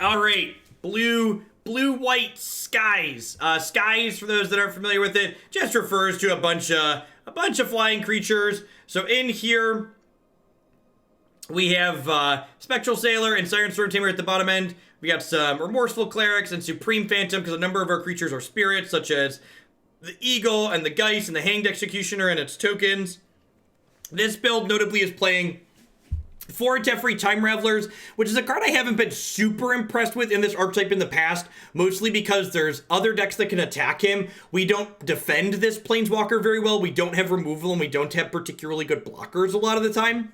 All right, blue-white skies. Skies, for those that aren't familiar with it, just refers to a bunch of flying creatures. So in here, we have Spectral Sailor and Siren Stormtamer at the bottom end. We got some Remorseful Clerics and Supreme Phantom, because a number of our creatures are spirits, such as the Eagle and the Geist and the Hanged Executioner and its tokens. This build notably is playing 4 Teferi Time Ravelers, which is a card I haven't been super impressed with in this archetype in the past, mostly because there's other decks that can attack him. We don't defend this Planeswalker very well, we don't have removal, and we don't have particularly good blockers a lot of the time.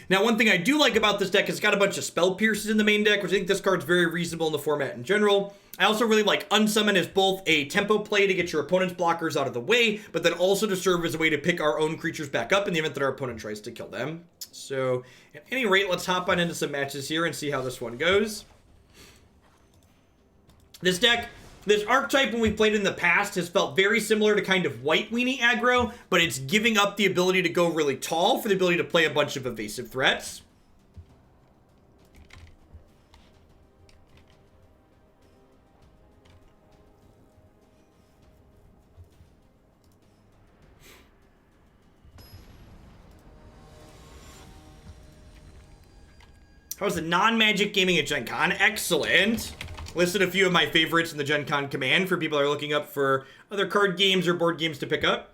Now, one thing I do like about this deck is it's got a bunch of Spell Pierces in the main deck, which I think this card's very reasonable in the format in general. I also really like Unsummon as both a tempo play to get your opponent's blockers out of the way, but then also to serve as a way to pick our own creatures back up in the event that our opponent tries to kill them. So, at any rate, let's hop on into some matches here and see how this one goes. This deck, this archetype when we played in the past has felt very similar to kind of white weenie aggro, but it's giving up the ability to go really tall for the ability to play a bunch of evasive threats. How's the non-Magic gaming at Gen Con? Excellent. Listed a few of my favorites in the Gen Con command for people that are looking up for other card games or board games to pick up.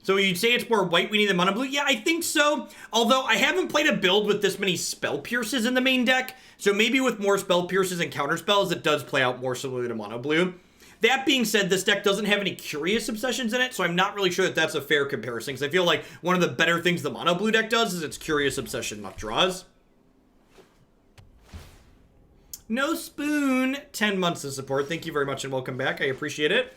So you'd say it's more white weenie than mono blue? Yeah, I think so. Although I haven't played a build with this many Spell Pierces in the main deck. So maybe with more Spell Pierces and counter spells, it does play out more similarly to mono blue. That being said, this deck doesn't have any Curious Obsessions in it, so I'm not really sure that that's a fair comparison, because I feel like one of the better things the mono blue deck does is its Curious Obsession not draws. No Spoon, 10 months of support. Thank you very much and welcome back. I appreciate it.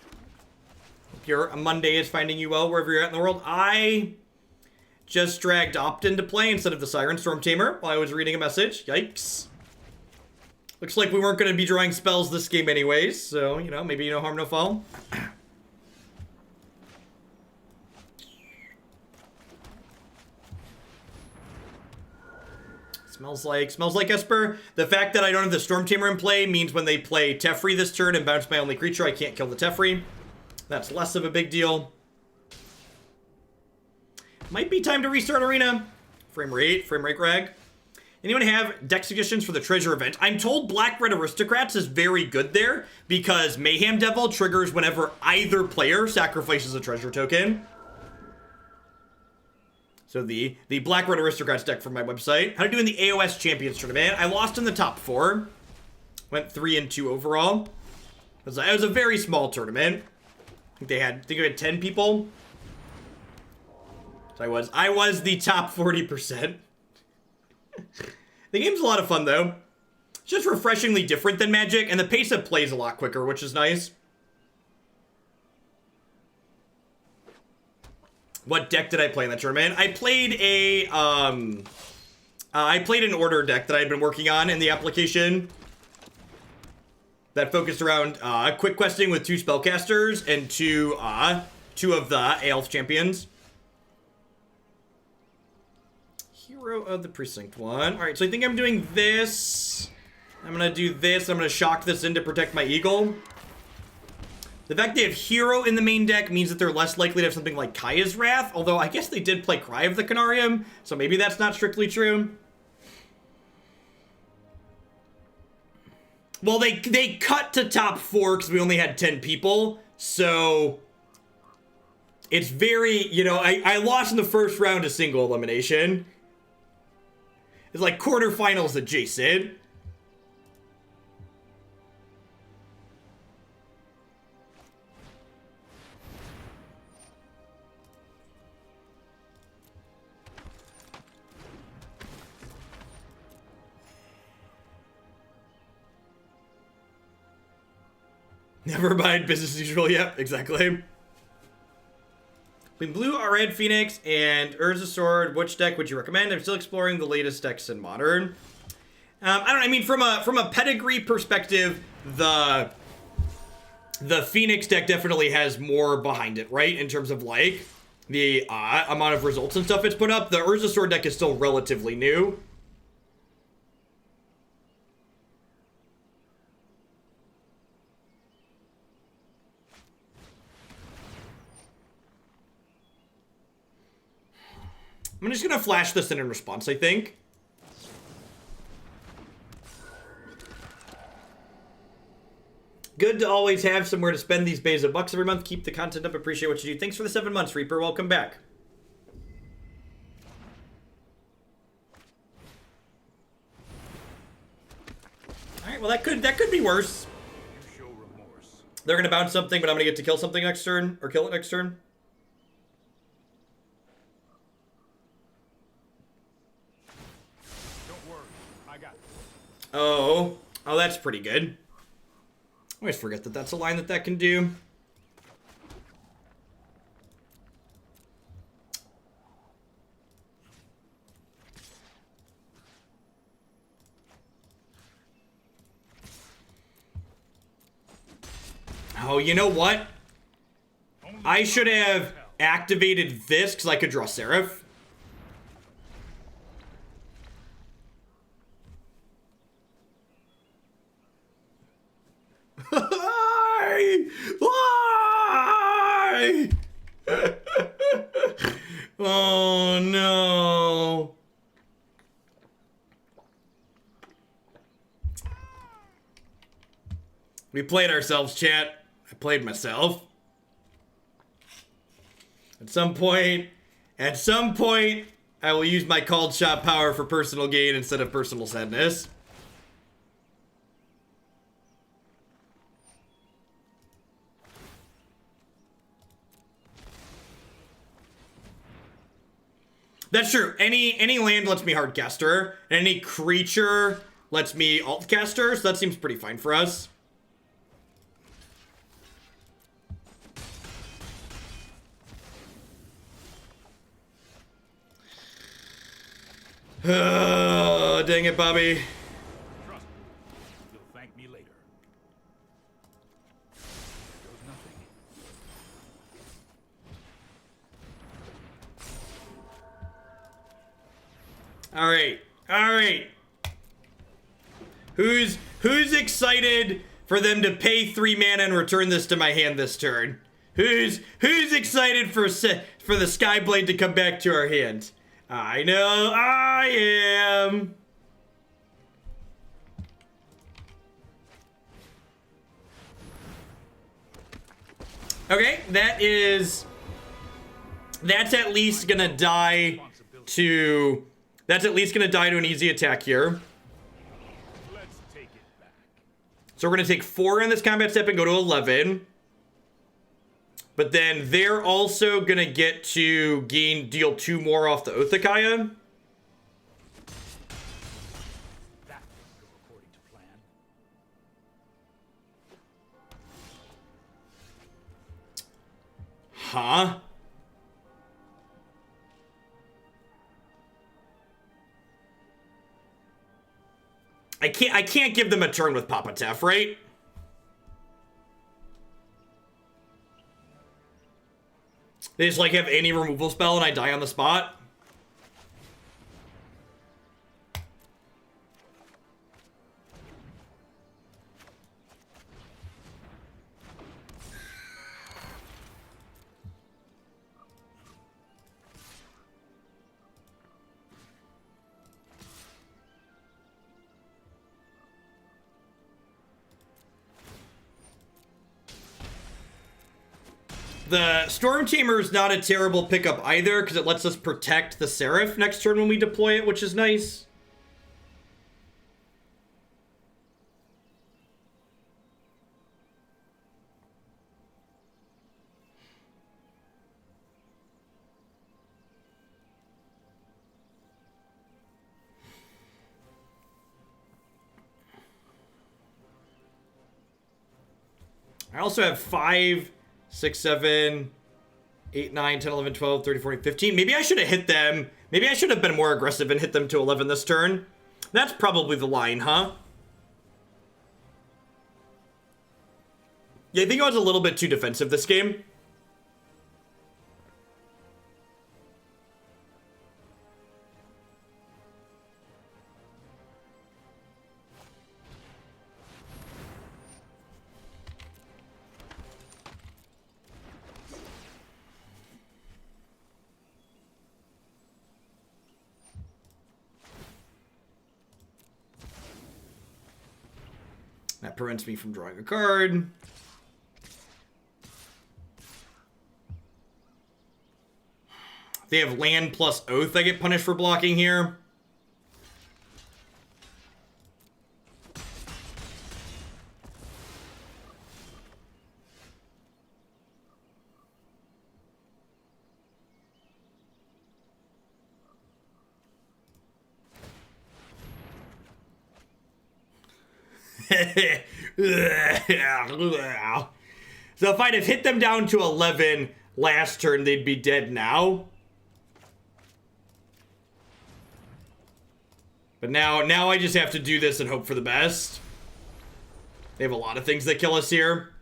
Hope your Monday is finding you well wherever you're at in the world. I just dragged Opt-in to play instead of the Siren Stormtamer while I was reading a message. Yikes. Looks like we weren't going to be drawing spells this game anyways, so, you know, maybe no harm, no foul. Smells like Esper. The fact that I don't have the Stormtamer in play means when they play Teferi this turn and bounce my only creature, I can't kill the Teferi. That's less of a big deal. Might be time to restart Arena. Frame rate rag. Anyone have deck suggestions for the treasure event? I'm told Black Red Aristocrats is very good there because Mayhem Devil triggers whenever either player sacrifices a treasure token. So the Black Red Aristocrats deck from my website. How to do in the AOS Champions Tournament? I lost in the top 4. Went 3-2 overall. It was a very small tournament. I think we had 10 people. So I was the top 40%. The game's a lot of fun, though. It's just refreshingly different than Magic, and the pace of play is a lot quicker, which is nice. What deck did I play in that tournament? I played an order deck that I had been working on in the application that focused around quick questing with 2 spellcasters and two of the Elf champions. Hero of the Precinct 1. Alright, so I think I'm doing this. I'm gonna do this. I'm gonna shock this in to protect my Eagle. The fact they have Hero in the main deck means that they're less likely to have something like Kaya's Wrath, although I guess they did play Cry of the Canarium, so maybe that's not strictly true. Well, they cut to top 4 because we only had 10 people, so it's very, you know, I lost in the first round of single elimination. It's like quarterfinals adjacent. Never mind, business as usual. Yep, exactly. Between blue, red Phoenix, and Urza Sword, which deck would you recommend? I'm still exploring the latest decks in Modern. I don't know, I mean, from a pedigree perspective, the Phoenix deck definitely has more behind it, right? In terms of, like, the amount of results and stuff it's put up. The Urza Sword deck is still relatively new. I'm just gonna flash this in response, I think. Good to always have somewhere to spend these bays of bucks every month. Keep the content up. Appreciate what you do. Thanks for the 7 months, Reaper. Welcome back. All right, well, that could be worse. They're gonna bounce something, but I'm gonna get to kill something next turn, or kill it next turn. Don't worry, I got it. Oh, that's pretty good. I always forget that that's a line that can do. Oh, you know what? I should have activated this because I could draw Seraph. Why? Why? Oh no. We played ourselves, chat. I played myself. At some point, I will use my called shot power for personal gain instead of personal sadness. That's true. Any land lets me hardcaster, and any creature lets me altcaster, so that seems pretty fine for us. Oh, dang it, Bobby. Trust me, you'll thank me later. There goes nothing. All right. Who's excited for them to pay 3 mana and return this to my hand this turn? Who's excited for the Skyblade to come back to our hand? I know I am. Okay, that's at least gonna die to an easy attack here. Let's take it back. So we're gonna take 4 on this combat step and go to 11. But then they're also gonna get to deal 2 more off the Othakaya. That didn't go according to plan. Huh? I can't give them a turn with Papa Tef, right? They just like have any removal spell and I die on the spot. The Stormtamer is not a terrible pickup either, because it lets us protect the Seraph next turn when we deploy it, which is nice. I also have 5, 6, 7, 8, 9, 10, 11, 12, 13, 14, 15. Maybe I should have hit them. Maybe I should have been more aggressive and hit them to 11 this turn. That's probably the line, huh? Yeah, I think I was a little bit too defensive this game. That prevents me from drawing a card. If they have land plus Oath, I get punished for blocking here. So if I'd have hit them down to 11 last turn, they'd be dead now. But now I just have to do this and hope for the best. They have a lot of things that kill us here.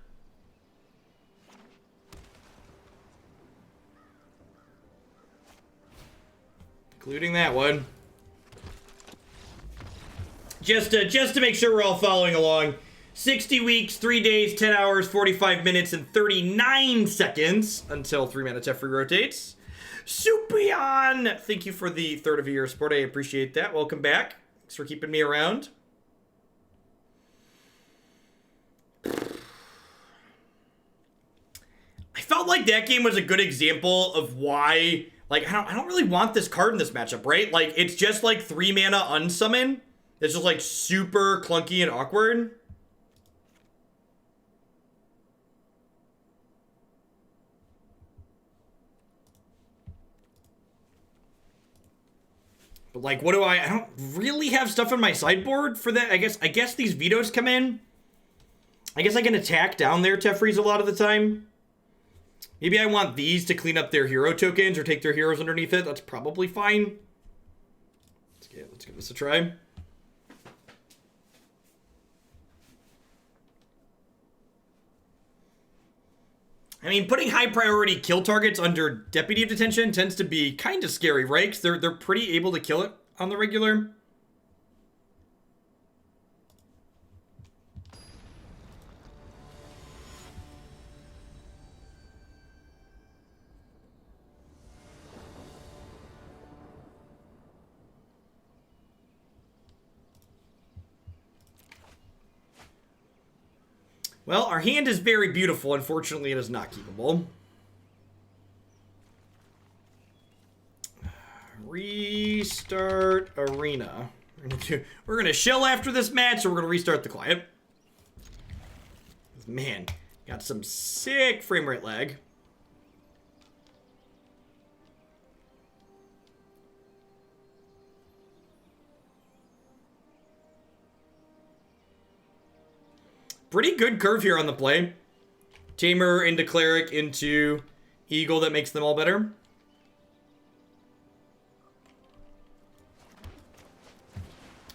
Including that one. Just to make sure we're all following along. 60 weeks, 3 days, 10 hours, 45 minutes, and 39 seconds until 3 mana Teferi rotates. Supion! Thank you for the third of your support. I appreciate that. Welcome back. Thanks for keeping me around. I felt like that game was a good example of why, like, I don't really want this card in this matchup, right? Like, it's just like 3 mana Unsummon. It's just like super clunky and awkward. But like, what do I don't really have stuff in my sideboard for that. I guess these vetoes come in. I guess I can attack down their Teferi's a lot of the time. Maybe I want these to clean up their hero tokens or take their heroes underneath it. That's probably fine. Let's give this a try. I mean, putting high priority kill targets under Deputy of Detention tends to be kind of scary, right? Because they're pretty able to kill it on the regular. Well, our hand is very beautiful. Unfortunately, it is not keepable. Restart arena. We're gonna chill after this match, or we're gonna restart the client. Man, got some sick frame rate lag. Pretty good curve here on the play. Tamer into Cleric into Eagle, that makes them all better.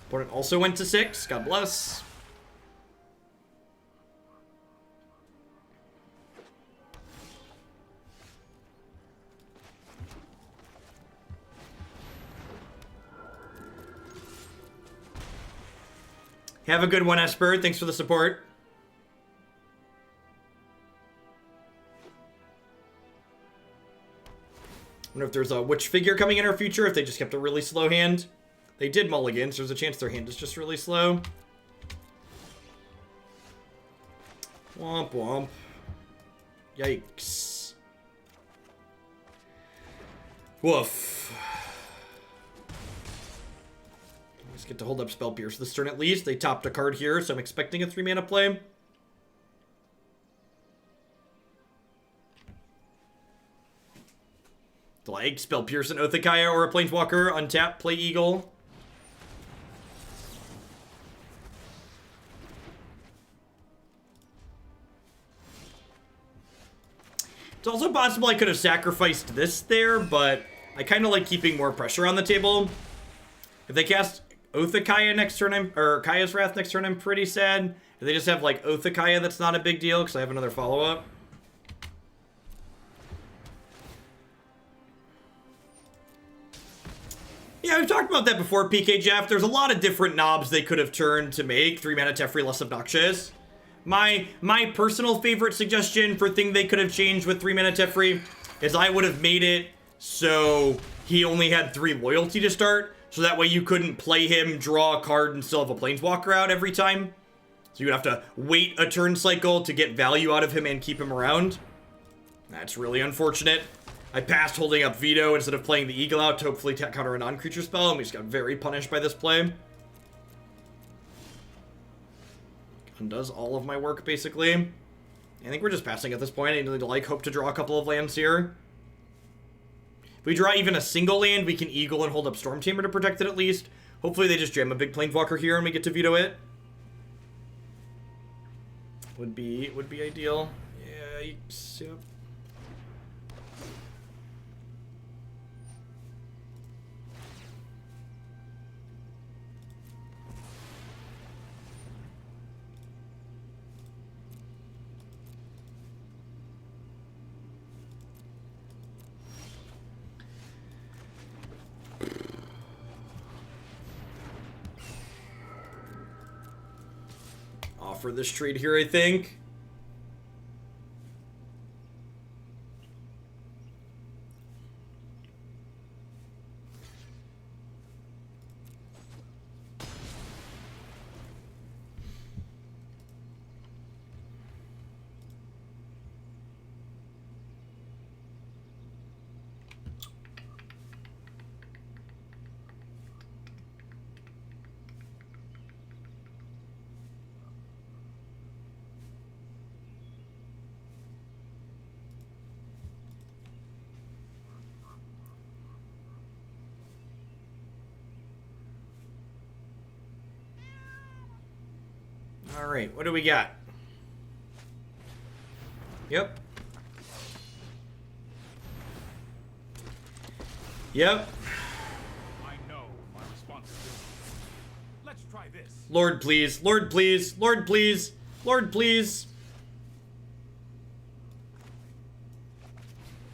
Opponent also went to 6. God bless. Have a good one, Esper. Thanks for the support. I wonder if there's a witch figure coming in our future, if they just kept a really slow hand. They did mulligan, so there's a chance their hand is just really slow. Womp womp. Yikes. Woof. Let's get to hold up Spell Pierce this turn at least. They topped a card here, so I'm expecting a 3 mana play. Like Spell Pierce and Oathakaya or a Planeswalker, untap, play Eagle. It's also possible I could have sacrificed this there, but I kind of like keeping more pressure on the table. If they cast Oathakaya next turn, or Kaya's Wrath next turn, I'm pretty sad. If they just have like Oathakaya, that's not a big deal because I have another follow-up. Yeah, we've talked about that before, PK Jeff. There's a lot of different knobs they could have turned to make 3 mana Teferi less obnoxious. My personal favorite suggestion for thing they could have changed with 3 mana Teferi is I would have made it so he only had 3 loyalty to start, so that way you couldn't play him, draw a card, and still have a Planeswalker out every time. So you would have to wait a turn cycle to get value out of him and keep him around. That's really unfortunate. I passed holding up Veto instead of playing the Eagle out to hopefully counter a non-creature spell, and we just got very punished by this play. Undoes all of my work, basically. I think we're just passing at this point. I need to, like, hope to draw a couple of lands here. If we draw even a single land, we can Eagle and hold up Stormtamer to protect it at least. Hopefully they just jam a big Planeswalker here and we get to veto it. Would be ideal. Yikes. Yep. Offer this trade here, I think. All right, what do we got? Yep. Yep. I know my responsibility. Let's try this. Lord, please. Lord, please. Lord, please. Lord, please.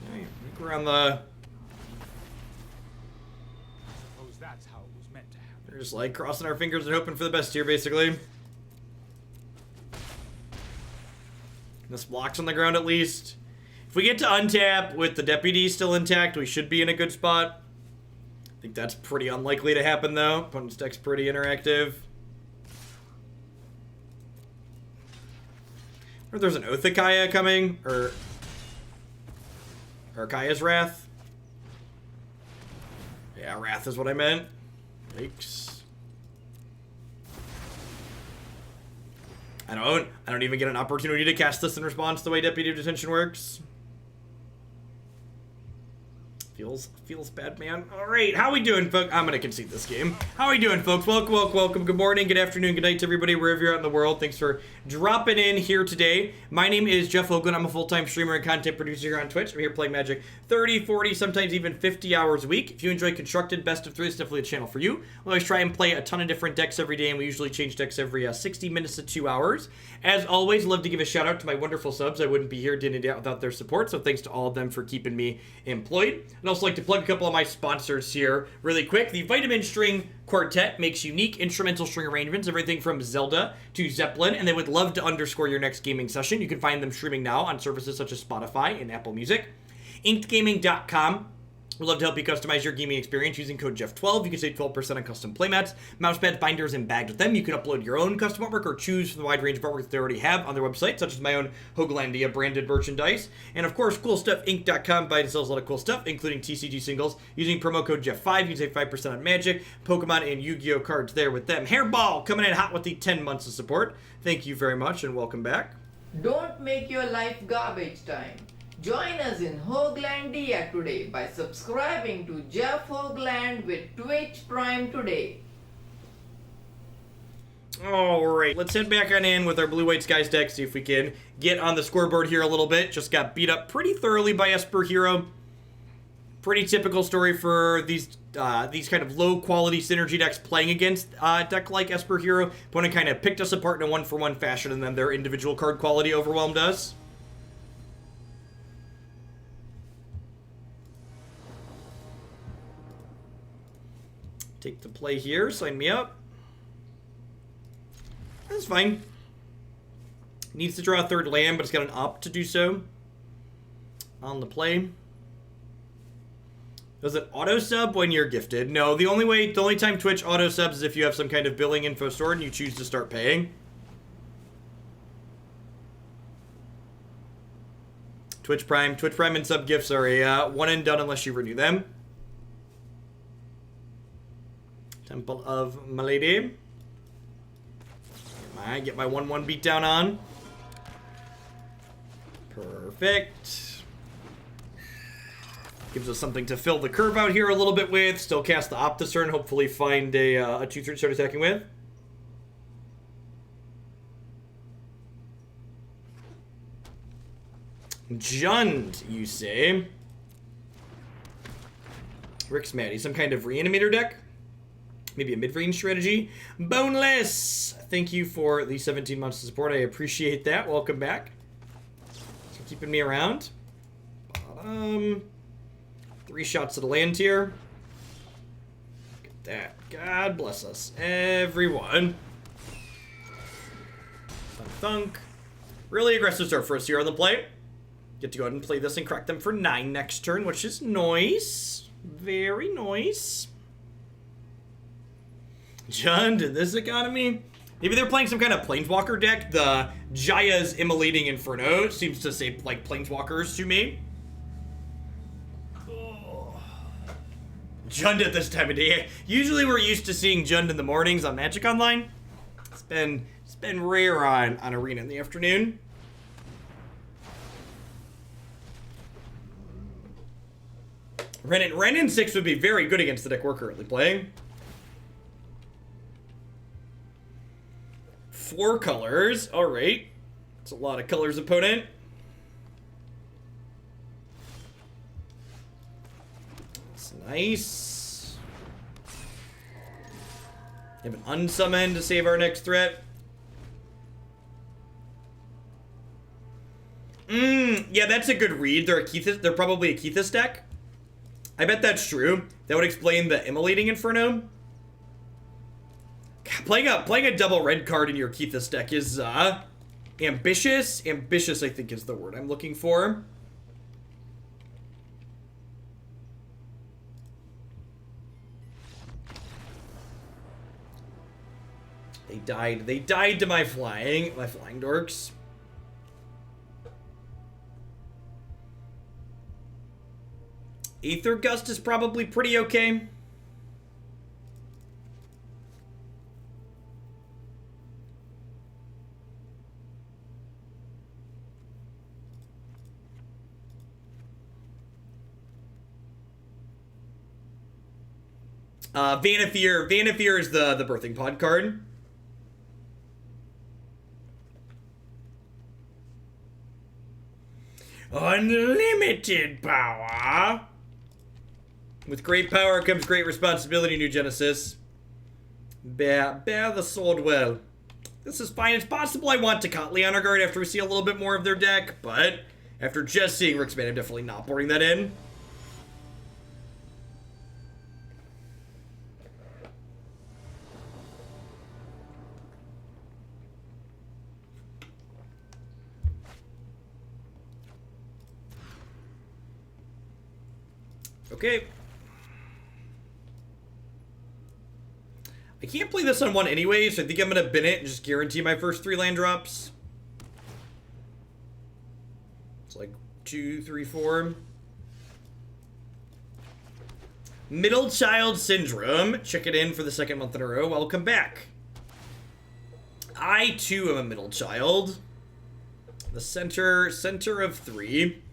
All right, I think we're on the... Suppose that's how it was meant to happen. We're just like crossing our fingers and hoping for the best here, basically. This block's on the ground at least. If we get to untap with the Deputy still intact, we should be in a good spot. I think that's pretty unlikely to happen, though. Opponent's deck's pretty interactive. Or there's an Oath of Kaya coming, or Kaya's Wrath. Yeah, Wrath is what I meant. Yikes. I don't even get an opportunity to cast this in response the way Deputy of Detention works. Feels bad, man. All right, how we doing, folks? I'm gonna concede this game. How we doing, folks? Welcome. Good morning, good afternoon, good night to everybody wherever you're at in the world. Thanks for dropping in here today. My name is Jeff Hoagland. I'm a full-time streamer and content producer here on Twitch. I'm here playing Magic 30, 40, sometimes even 50 hours a week. If you enjoy constructed best of 3, it's definitely a channel for you. We always try and play a ton of different decks every day, and we usually change decks every 60 minutes to 2 hours. As always, love to give a shout out to my wonderful subs. I wouldn't be here day to day without their support, so thanks to all of them for keeping me employed. I'd also like to plug a couple of my sponsors here really quick. The Vitamin String Quartet makes unique instrumental string arrangements, everything from Zelda to Zeppelin, and they would love to underscore your next gaming session. You can find them streaming now on services such as Spotify and Apple Music. InkedGaming.com. We'd love to help you customize your gaming experience using code Jeff12. You can save 12% on custom playmats, mousepads, binders, and bags with them. You can upload your own custom artwork or choose from the wide range of artwork that they already have on their website, such as my own Hoaglandia branded merchandise. And of course, CoolStuffInc.com buys and sells a lot of cool stuff, including TCG singles. Using promo code Jeff5, you can save 5% on Magic, Pokemon, and Yu-Gi-Oh cards there with them. Hairball coming in hot with the 10 months of support. Thank you very much and welcome back. Don't make your life garbage time. Join us in Hoaglandia today by subscribing to Jeff Hoagland with Twitch Prime today. Alright, let's head back on in with our Blue-White Skies deck, see if we can get on the scoreboard here a little bit. Just got beat up pretty thoroughly by Esper Hero. Pretty typical story for these kind of low-quality synergy decks playing against a deck like Esper Hero. Opponent kind of picked us apart in a one-for-one fashion, and then their individual card quality overwhelmed us. Take the play here, sign me up. That's fine. Needs to draw a third land, but it's got an up to do so. On the play. Does it auto sub when you're gifted? No, the only time Twitch auto subs is if you have some kind of billing info stored and you choose to start paying. Twitch Prime. Twitch Prime and sub gifts are a one and done unless you renew them. Temple of Milady. Get my 1-1 beatdown on. Perfect. Gives us something to fill the curve out here a little bit with. Still cast the Optus turn. Hopefully find a 2-3 to start attacking with. Jund, you say? Rick's Maddie. Some kind of reanimator deck? Maybe a mid-range strategy. Boneless! Thank you for the 17 months of support. I appreciate that. Welcome back. Thanks for keeping me around. Bottom. 3 shots to the land tier. Look at that. God bless us. Everyone. Thunk. Really aggressive start for us here on the play. Get to go ahead and play this and crack them for 9 next turn, which is nice. Very nice. Jund in this economy? Maybe they're playing some kind of Planeswalker deck. The Jaya's Immolating Inferno seems to say, like, Planeswalkers to me. Oh. Jund at this time of day. Usually we're used to seeing Jund in the mornings on Magic Online. It's been rare on Arena in the afternoon. Ren 6 would be very good against the deck we're currently playing. 4 colors. Alright. That's a lot of colors, opponent. That's nice. We have an Unsummon to save our next threat. Yeah, that's a good read. They're probably a Kethis deck. I bet that's true. That would explain the Immolating Inferno. Playing a double red card in your Kethis deck is ambitious. Ambitious, I think, is the word I'm looking for. They died to my flying dorks. Aether Gust is probably pretty okay. Vanifear is the birthing pod card. Unlimited power. With great power comes great responsibility, New Genesis. Bear the sword well. This is fine. It's possible I want Tocatli on our guard after we see a little bit more of their deck, but after just seeing Rick's Man, I'm definitely not boarding that in. Okay. I can't play this on 1 anyway, so I think I'm going to bin it and just guarantee my first 3 land drops. It's like 2, 3, 4. Middle Child Syndrome. Check it in for the 2nd month in a row. Welcome back. I, too, am a middle child. The center of 3.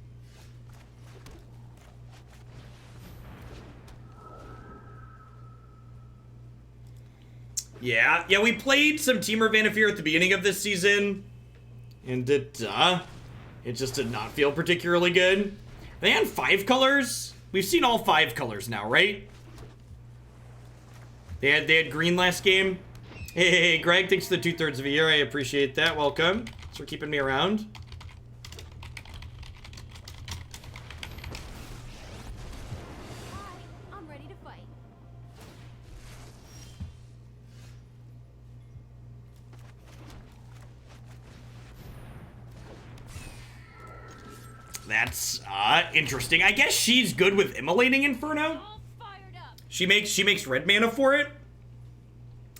Yeah, we played some Temur Vanifear at the beginning of this season, and it just did not feel particularly good. They had 5 colors? We've seen all 5 colors now, right? They had green last game. Hey, Greg, thanks for the 2/3 of a year. I appreciate that. Welcome. Thanks for keeping me around. That's interesting. I guess she's good with Immolating Inferno. She makes red mana for it.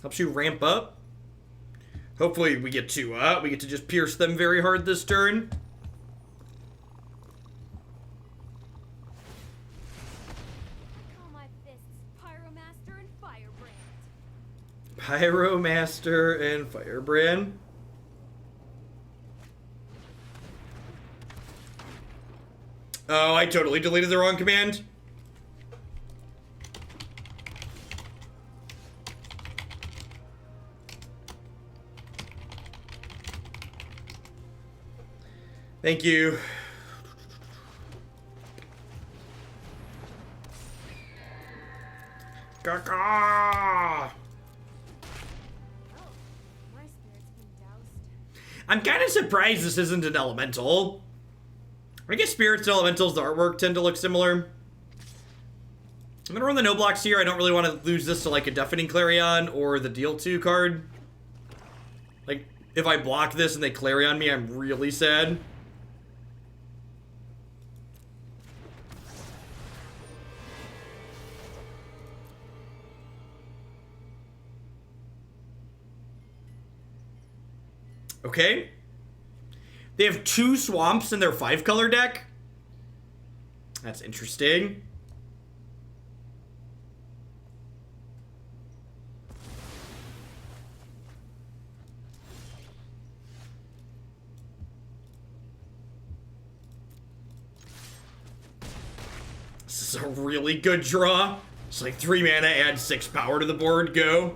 Helps you ramp up. Hopefully we get to just pierce them very hard this turn. Pyromaster and Firebrand. Oh, I totally deleted the wrong command. Thank you. Caca! Oh, my spirit's been doused. I'm kind of surprised this isn't an elemental. I guess spirits and elementals, the artwork tend to look similar. I'm gonna run the no blocks here. I don't really want to lose this to like a Deafening Clarion or the Deal 2 card. Like, if I block this and they Clarion me, I'm really sad. Okay. They have 2 swamps in their 5-color deck. That's interesting. This is a really good draw. It's like 3 mana, add 6 power to the board, go.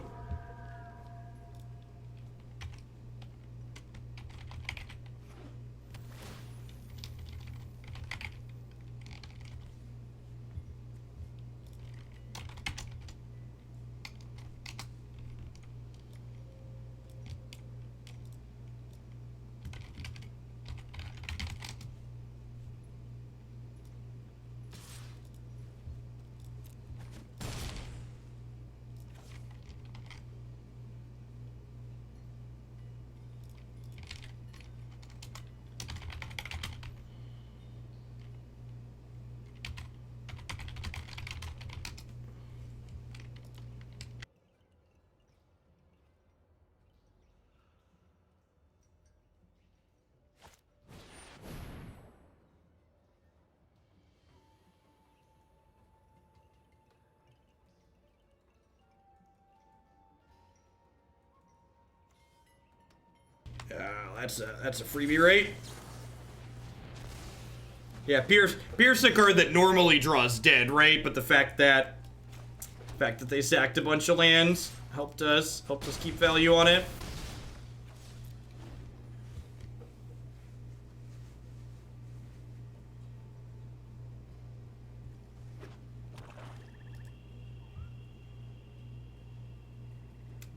That's a freebie, right? Yeah, Pierce a card that normally draws dead, right? But the fact that they sacked a bunch of lands helped us keep value on it.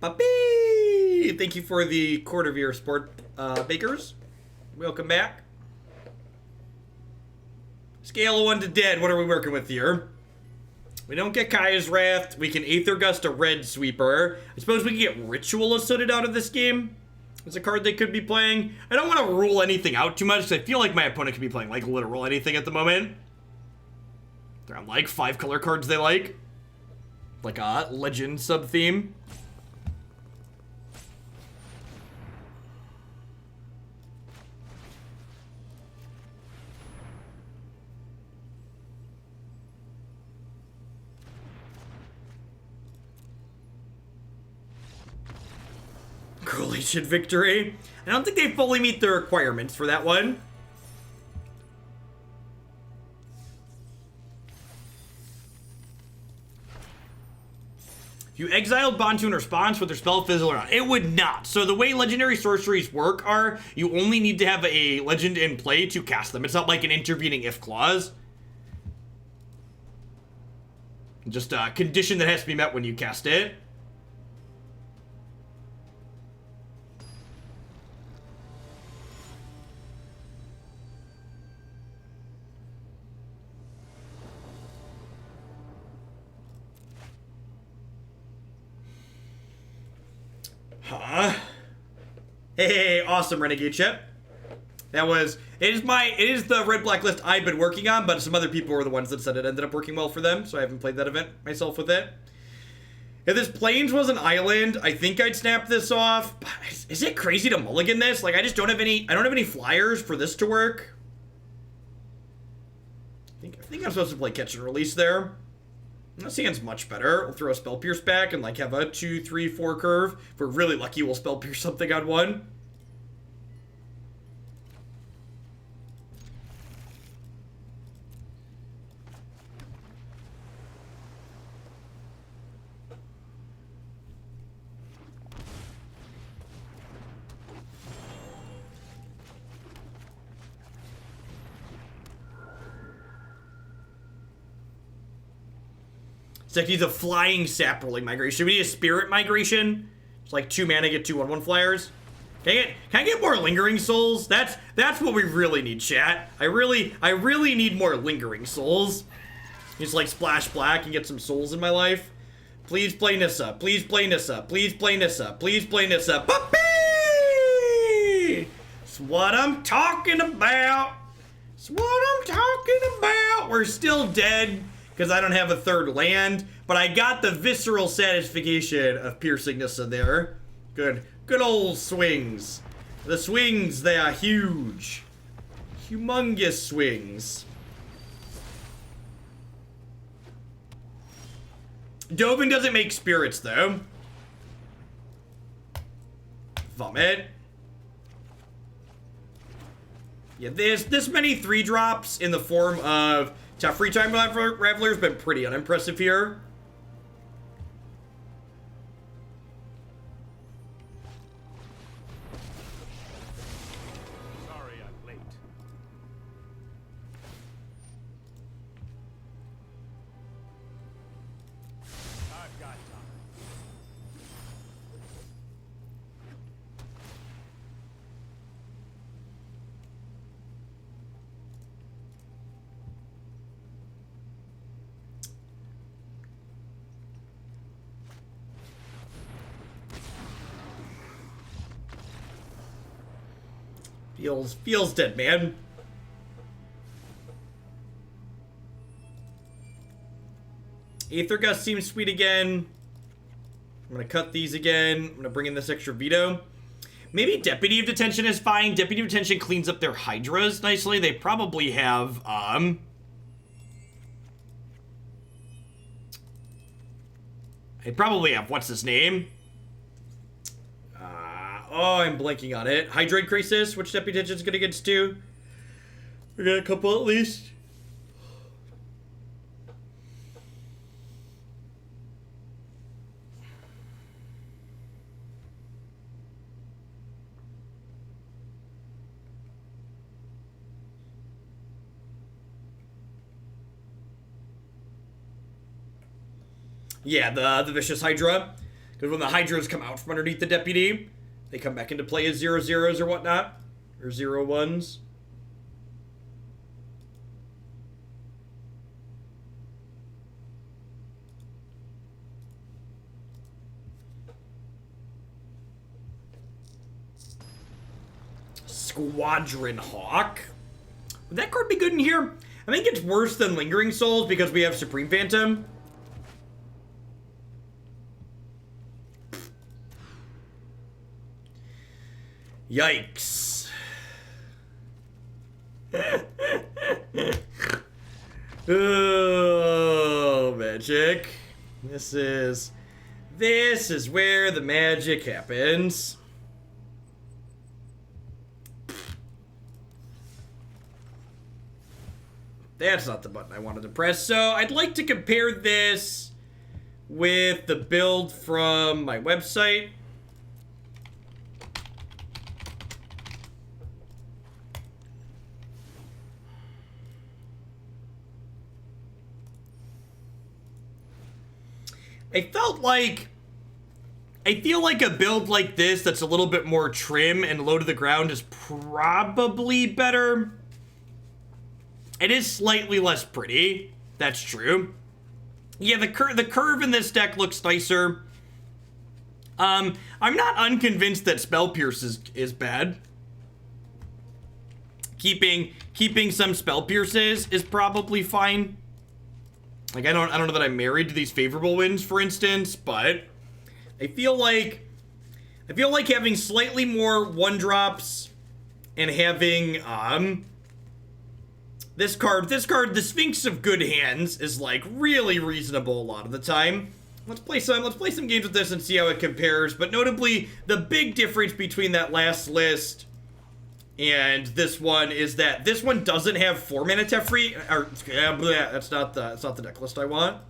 Puppy! Thank you for the quarter of your sport, bakers. Welcome back. Scale of 1 to dead. What are we working with here? We don't get Kaya's Wrath. We can Aether Gust a red sweeper. I suppose we can get Ritual Ascended out of this game. It's a card they could be playing. I don't want to rule anything out too much because I feel like my opponent could be playing like literal anything at the moment. They're on like 5 color cards they like. Like a legend sub-theme. Correlation Victory. I don't think they fully meet the requirements for that one. If you exiled Bant to in response with their spell fizzle or not, it would not. So the way legendary sorceries work are, you only need to have a legend in play to cast them. It's not like an intervening if clause. Just a condition that has to be met when you cast it. Huh? Hey, awesome, Renegade Chip. It is the red black list I've been working on, but some other people were the ones that said it ended up working well for them, so I haven't played that event myself with it. If this Plains was an island, I think I'd snap this off. But is it crazy to mulligan this? Like, I don't have any flyers for this to work. I think I'm supposed to play catch and release there. This hand's much better. We'll throw a Spell Pierce back and like have a 2, 3, 4 curve. If we're really lucky, we'll Spell Pierce something on 1. It's like he's a flying Saproling migration. We need a Spirit migration. It's like 2 mana, get 2 1/1 flyers. Can I get more Lingering Souls? That's what we really need, chat. I really need more Lingering Souls. Just like splash black and get some souls in my life. Please play Nissa. Please play Nissa. Please play Nissa. Please play Nissa. Puppy! It's what I'm talking about. It's what I'm talking about. We're still dead because I don't have a 3rd land, but I got the visceral satisfaction of piercing Nissa there. Good old swings. The swings, they are huge. Humongous swings. Dovin doesn't make spirits, though. Vomit. Yeah, this many 3-drops in the form of Free Time Raveler has been pretty unimpressive here. Sorry I'm late. I've got time. Feels dead, man. Aether Gust seems sweet again. I'm gonna cut these again. I'm gonna bring in this extra veto. Maybe Deputy of Detention is fine. Deputy of Detention cleans up their Hydras nicely. They probably have, what's his name? Oh, I'm blanking on it. Hydrate Crisis, which Deputy Detention's gonna get to. We got a couple at least. Yeah, the Vicious Hydra. Because when the Hydras come out from underneath the Deputy, they come back into play as 0/0s or whatnot. Or 0/1s. Squadron Hawk. Would that card be good in here? I think it's worse than Lingering Souls because we have Supreme Phantom. Yikes. Oh, magic. This is where the magic happens. That's not the button I wanted to press. So I'd like to compare this with the build from my website. I feel like a build like this that's a little bit more trim and low to the ground is probably better. It is slightly less pretty. That's true. Yeah, the curve in this deck looks nicer. I'm not unconvinced that Spell Pierce is bad. Keeping some Spell Pierces is probably fine. Like, I don't know that I'm married to these favorable wins, for instance, but I feel like having slightly more 1-drops and having This card, the Sphinx of Good Hands, is like really reasonable a lot of the time. Let's play some games with this and see how it compares. But notably, the big difference between that last list and this one is that this one doesn't have 4 mana Teferi, or that's not the deck list I want.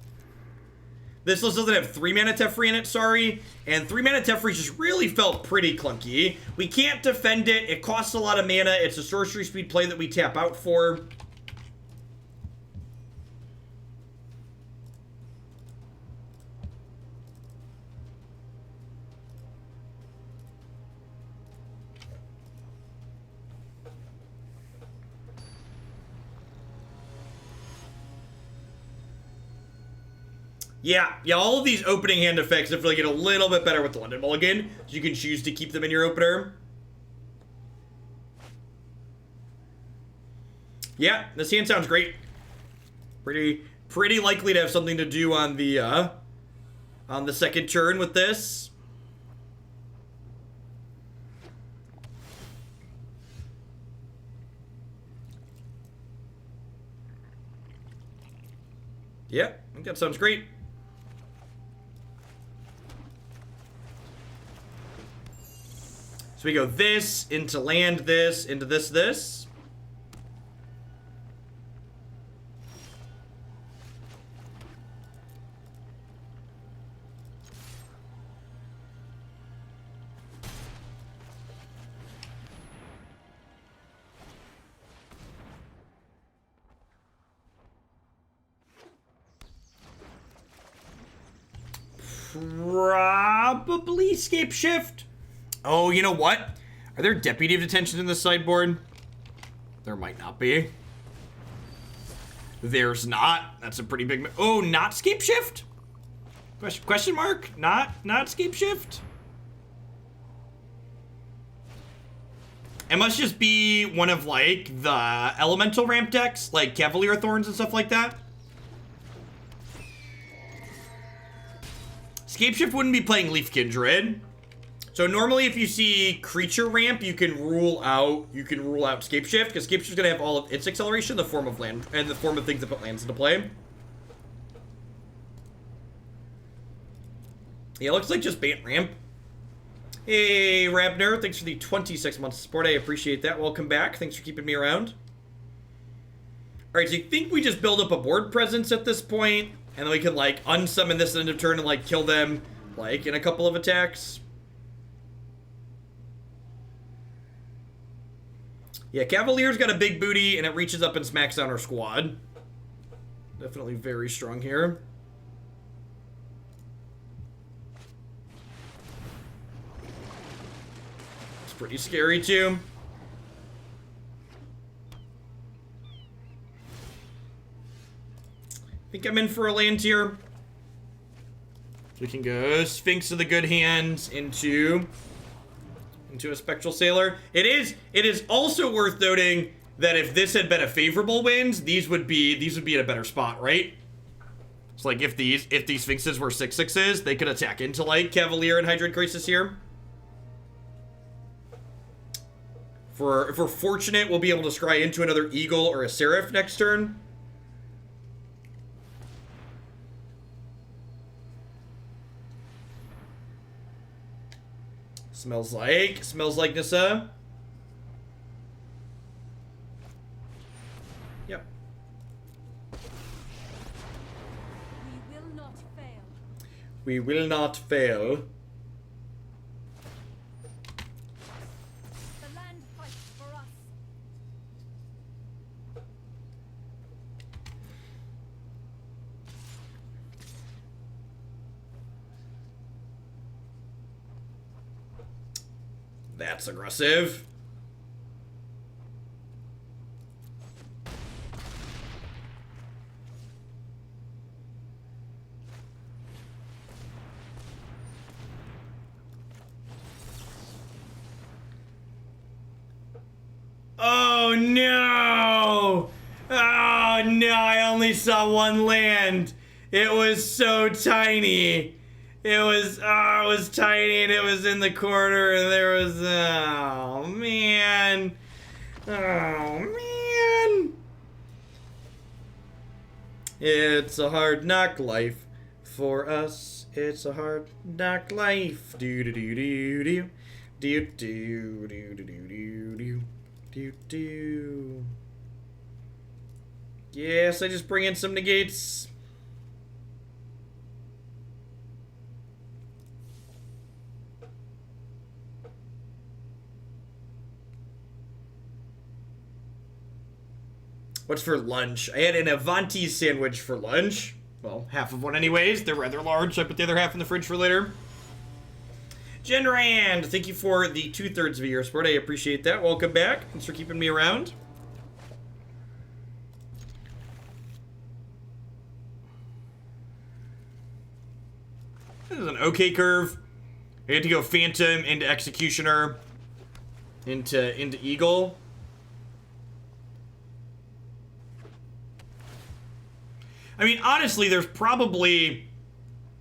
This list doesn't have 3 mana Teferi in it, sorry. And 3 mana Teferi just really felt pretty clunky. We can't defend it. It costs a lot of mana. It's a sorcery speed play that we tap out for. Yeah, all of these opening hand effects definitely get a little bit better with the London Mulligan. So you can choose to keep them in your opener. Yeah, this hand sounds great. Pretty likely to have something to do on the second turn with this. Yeah, I think that sounds great. So we go this, into land this, into this. Probably Scapeshift. Oh, you know what? Are there Deputy of Detention in the sideboard? There might not be. There's not. That's a pretty big... Oh, not Scapeshift? Question mark? Not Scapeshift? It must just be one of, like, the elemental ramp decks, like Cavalier Thorns and stuff like that. Scapeshift wouldn't be playing Leaf Kindred. So normally if you see creature ramp, you can rule out Scapeshift, because Scapeshift's gonna have all of its acceleration in the form of land and the form of things that put lands into play. Yeah, looks like just Bant ramp. Hey, Rabner, thanks for the 26 months of support. I appreciate that. Welcome back. Thanks for keeping me around. Alright, so you think we just build up a board presence at this point, and then we can, like, unsummon this at the end of turn and, like, kill them, like, in a couple of attacks? Yeah, Cavalier's got a big booty, and it reaches up and smacks down our squad. Definitely very strong here. It's pretty scary, too. I think I'm in for a land here. We can go Sphinx of the Good Hands into a Spectral Sailor. It is also worth noting that if this had been a favorable wins, these would be in a better spot, right? It's like if these Sphinxes were 6/6s, they could attack into like Cavalier and Hydrant Crisis here. If we're fortunate, we'll be able to scry into another Eagle or a Seraph next turn. Smells like Nissa. Yep. We will not fail. We will not fail. The land fights for us. That's aggressive. Oh no! Oh no, I only saw one land. It was so tiny. It was tiny and it was in the corner and there was, oh man. Oh man. It's a hard knock life for us. It's a hard knock life. Do do do do do do do do do do do do do. Yes, I just bring in some negates. What's for lunch? I had an Avanti sandwich for lunch. Well, half of one anyways. They're rather large, so I put the other half in the fridge for later. Jen Rand, thank you for the 2/3 of your support. I appreciate that. Welcome back. Thanks for keeping me around. This is an okay curve. I get to go Phantom into Executioner into Eagle. I mean, honestly, there's probably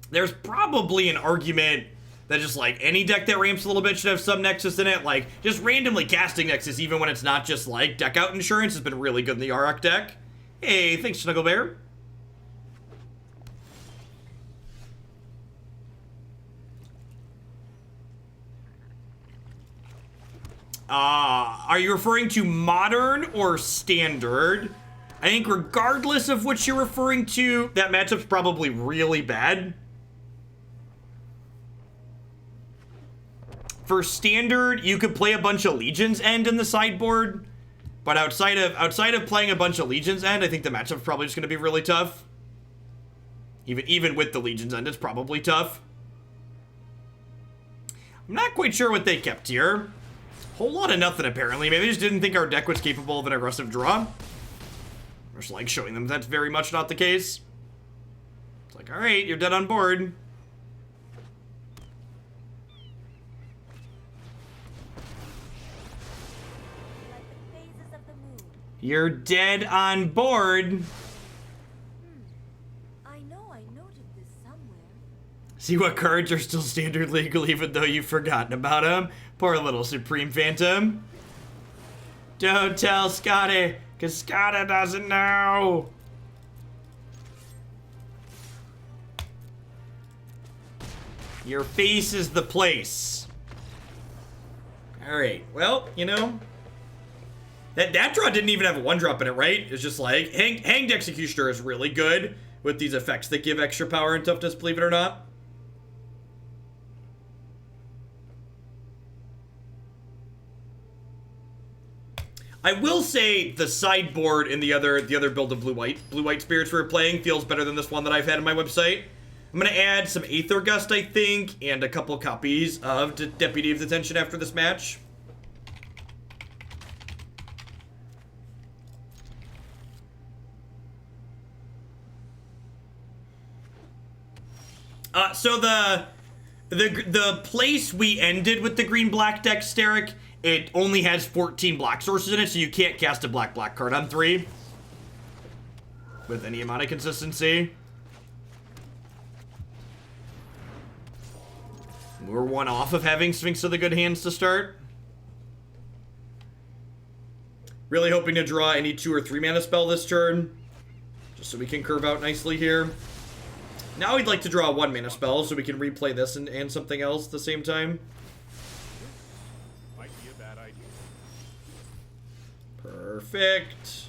an argument that just, like, any deck that ramps a little bit should have some Nexus in it. Like, just randomly casting Nexus, even when it's not just, like, deck out insurance, has been really good in the Yarok deck. Hey, thanks, Snuggle Bear. Are you referring to Modern or Standard? I think regardless of what you're referring to, that matchup's probably really bad. For Standard, you could play a bunch of Legion's End in the sideboard, but outside of playing a bunch of Legion's End, I think the matchup's probably just going to be really tough. Even with the Legion's End, it's probably tough. I'm not quite sure what they kept here. Whole lot of nothing, apparently. Maybe they just didn't think our deck was capable of an aggressive draw. Just like showing them that's very much not the case. It's like, alright, you're dead on board. Like the phases of the moon. You're dead on board. I know I noted this somewhere. See what cards are still standard legal even though you've forgotten about them? Poor little Supreme Phantom. Don't tell Scotty, because Scotty doesn't know. Your face is the place. Alright, well, you know, that draw didn't even have a 1-drop in it, right? It's just like, Hanged Executioner is really good with these effects that give extra power and toughness, believe it or not. I will say the sideboard in the other build of blue-white spirits we were playing feels better than this one that I've had on my website. I'm gonna add some Aether Gust, I think, and a couple copies of Deputy of Detention after this match. So the place we ended with the green-black deck, Steric, it only has 14 black sources in it, so you can't cast a black-black card on 3 with any amount of consistency. We're one off of having Sphinx of the Good Hands to start. Really hoping to draw any 2 or 3 mana spell this turn, just so we can curve out nicely here. Now we'd like to draw a 1 mana spell so we can replay this and something else at the same time. Might be a bad idea. Perfect.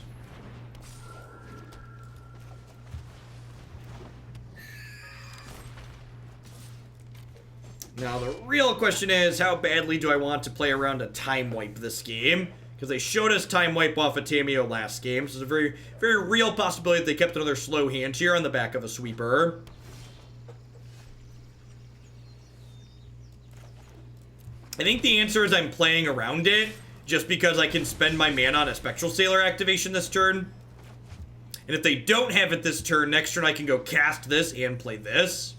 Now the real question is, how badly do I want to play around a time wipe this game? Because they showed us time wipe off of Tamiyo last game, so there's a very, very real possibility that they kept another slow hand here on the back of a sweeper. I think the answer is I'm playing around it, just because I can spend my mana on a Spectral Sailor activation this turn. And if they don't have it this turn, next turn I can go cast this and play this.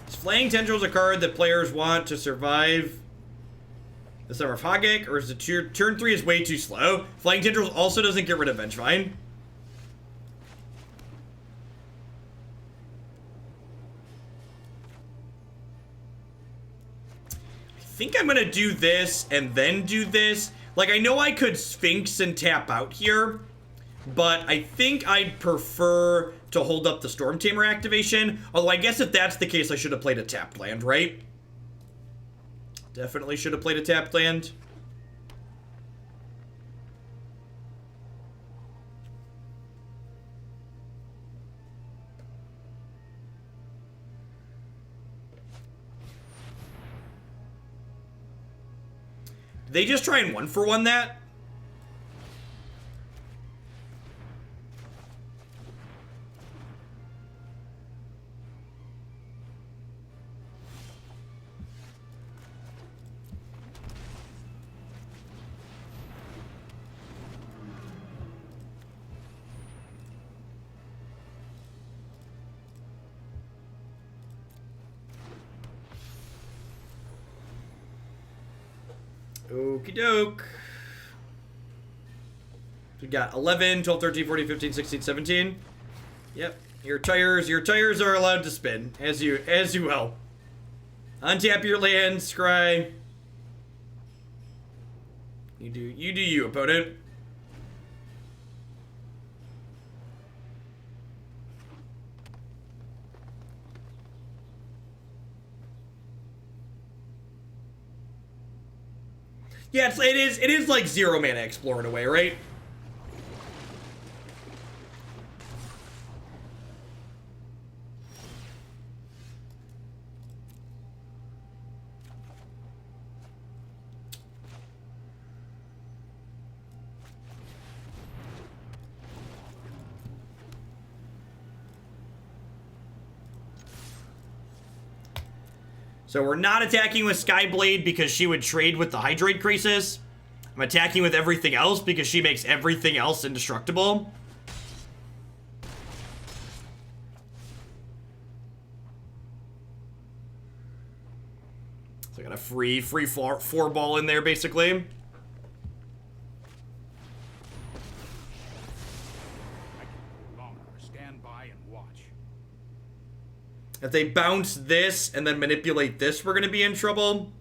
Is Flaying Tendrils a card that players want to survive the Summer of Hagek, or is it turn 3 is way too slow? Flaying Tendrils also doesn't get rid of Vengevine. I think I'm gonna do this and then do this. Like, I know I could Sphinx and tap out here, but I think I'd prefer to hold up the Stormtamer activation. Although I guess if that's the case, I should have played a tapped land, right? Definitely should have played a tapped land. Did they just try and 1-for-1 that? Okie doke. We got 11, 12, 13, 14, 15, 16, 17. Yep. Your tires are allowed to spin as you will. Untap your land, scry. You do you, opponent. Yeah, it is like 0 mana explore in a way, right? So we're not attacking with Skyblade because she would trade with the Hydrate Crisis. I'm attacking with everything else because she makes everything else indestructible. So I got a free 4-ball in there, basically. If they bounce this and then manipulate this, we're going to be in trouble.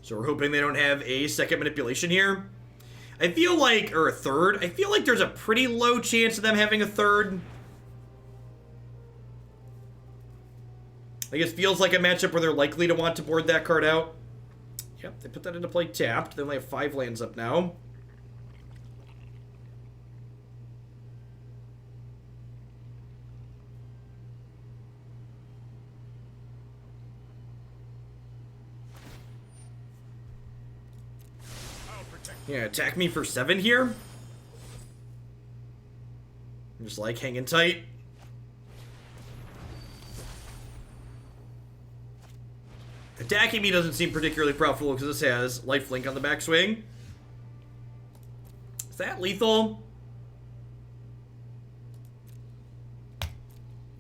So we're hoping they don't have a second manipulation here. I feel like, or a third. I feel like there's a pretty low chance of them having a third. Like, it feels like a matchup where they're likely to want to board that card out. Yep, they put that into play tapped. They only have 5 lands up now. Yeah, attack me for 7 here. I'm just like hanging tight. Attacking me doesn't seem particularly profitable because this has lifelink on the backswing. Is that lethal?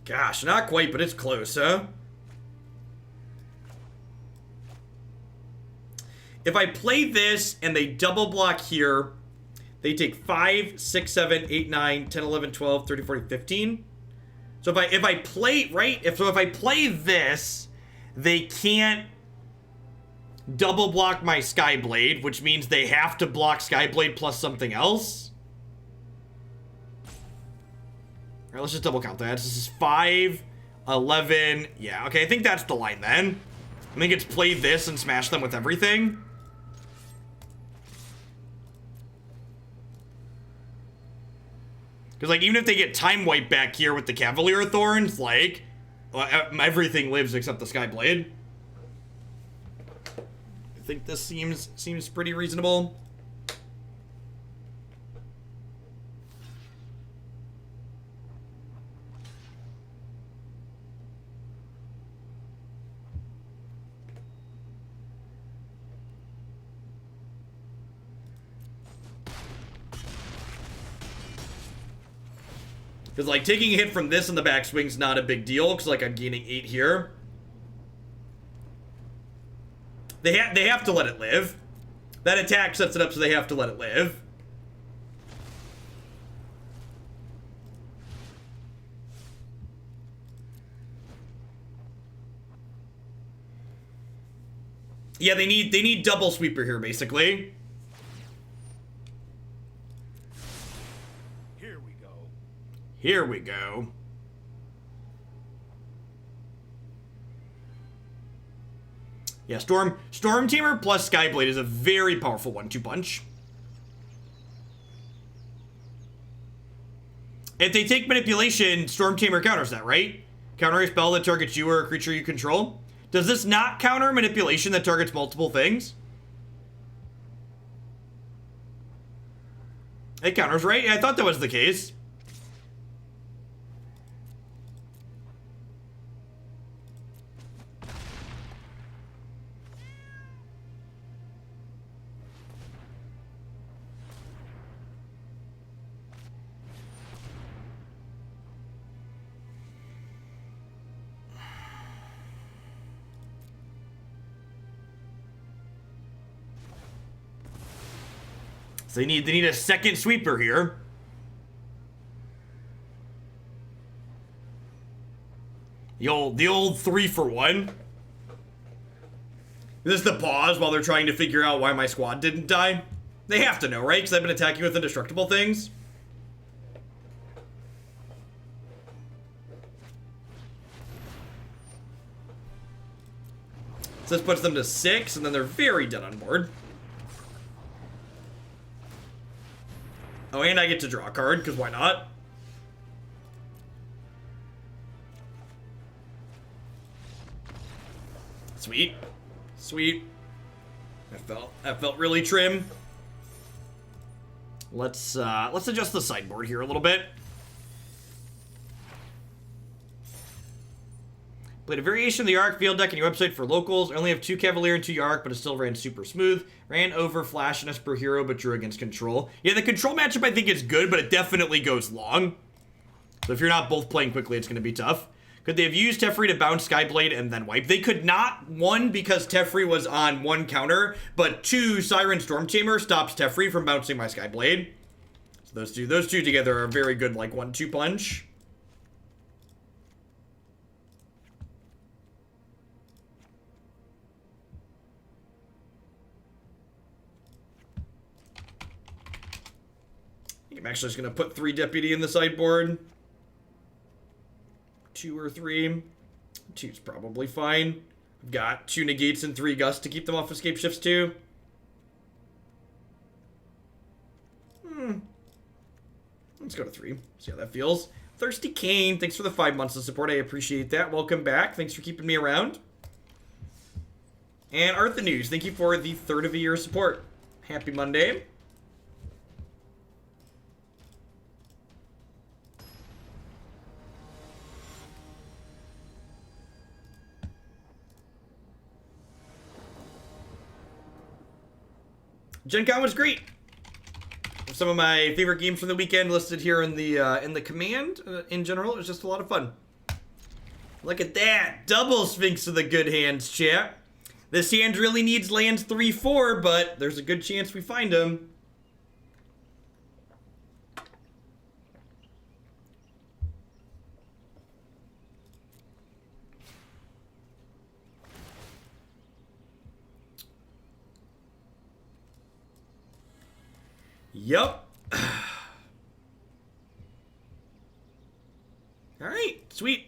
Gosh, not quite, but it's close, huh? If I play this and they double block here, they take 5, 6, 7, 8, 9, 10, 11, 12, 13, 14, 15. So if I play, right? If I play this, they can't double block my Skyblade, which means they have to block Skyblade plus something else. All right, let's just double count that. This is 5, 11. Yeah, okay, I think that's the line then. I think it's play this and smash them with everything. Because, like, even if they get time wipe back here with the Cavalier of Thorns, like, everything lives except the Skyblade. I think this seems pretty reasonable. Because, like, taking a hit from this in the backswing's not a big deal, because, like, I'm gaining 8 here. They have to let it live. That attack sets it up so they have to let it live. Yeah, they need double sweeper here, basically. Here we go. Here we go. Yeah, Stormtamer plus Skyblade is a very powerful 1-2 punch. If they take manipulation, Stormtamer counters that, right? Counter a spell that targets you or a creature you control. Does this not counter manipulation that targets multiple things? It counters, right? Yeah, I thought that was the case. So they need a second sweeper here. The old 3-for-1. This is the pause while they're trying to figure out why my squad didn't die. They have to know, right? Because I've been attacking with indestructible things. So this puts them to 6, and then they're very dead on board. Oh, and I get to draw a card, because why not? Sweet. Sweet. That felt really trim. Let's adjust the sideboard here a little bit. Played a variation of the Arc field deck on your website for locals. I only have 2 Cavalier and 2 Yark, but it still ran super smooth. Ran over Flash and Esper Hero, but drew against Control. Yeah, the Control matchup I think is good, but it definitely goes long. So if you're not both playing quickly, it's going to be tough. Could they have used Teferi to bounce Skyblade and then wipe? They could not, 1, because Teferi was on 1 counter, but 2, Siren Stormtamer stops Teferi from bouncing my Skyblade. So those two together are a very good, like, 1-2 punch. I'm actually just going to put 3 Deputy in the sideboard. 2 or 3. 2's probably fine. I've got 2 Negates and 3 Gust to keep them off of Scapeshifts too. Let's go to 3. See how that feels. Thirsty Kane, thanks for the 5 months of support. I appreciate that. Welcome back. Thanks for keeping me around. And Artha News, thank you for the 3rd of a year support. Happy Monday. Gen Con was great. Some of my favorite games from the weekend listed here in the command. In general, it was just a lot of fun. Look at that. Double Sphinx of the good hands, chat. This hand really needs lands 3-4, but there's a good chance we find them. Yup. Alright, sweet.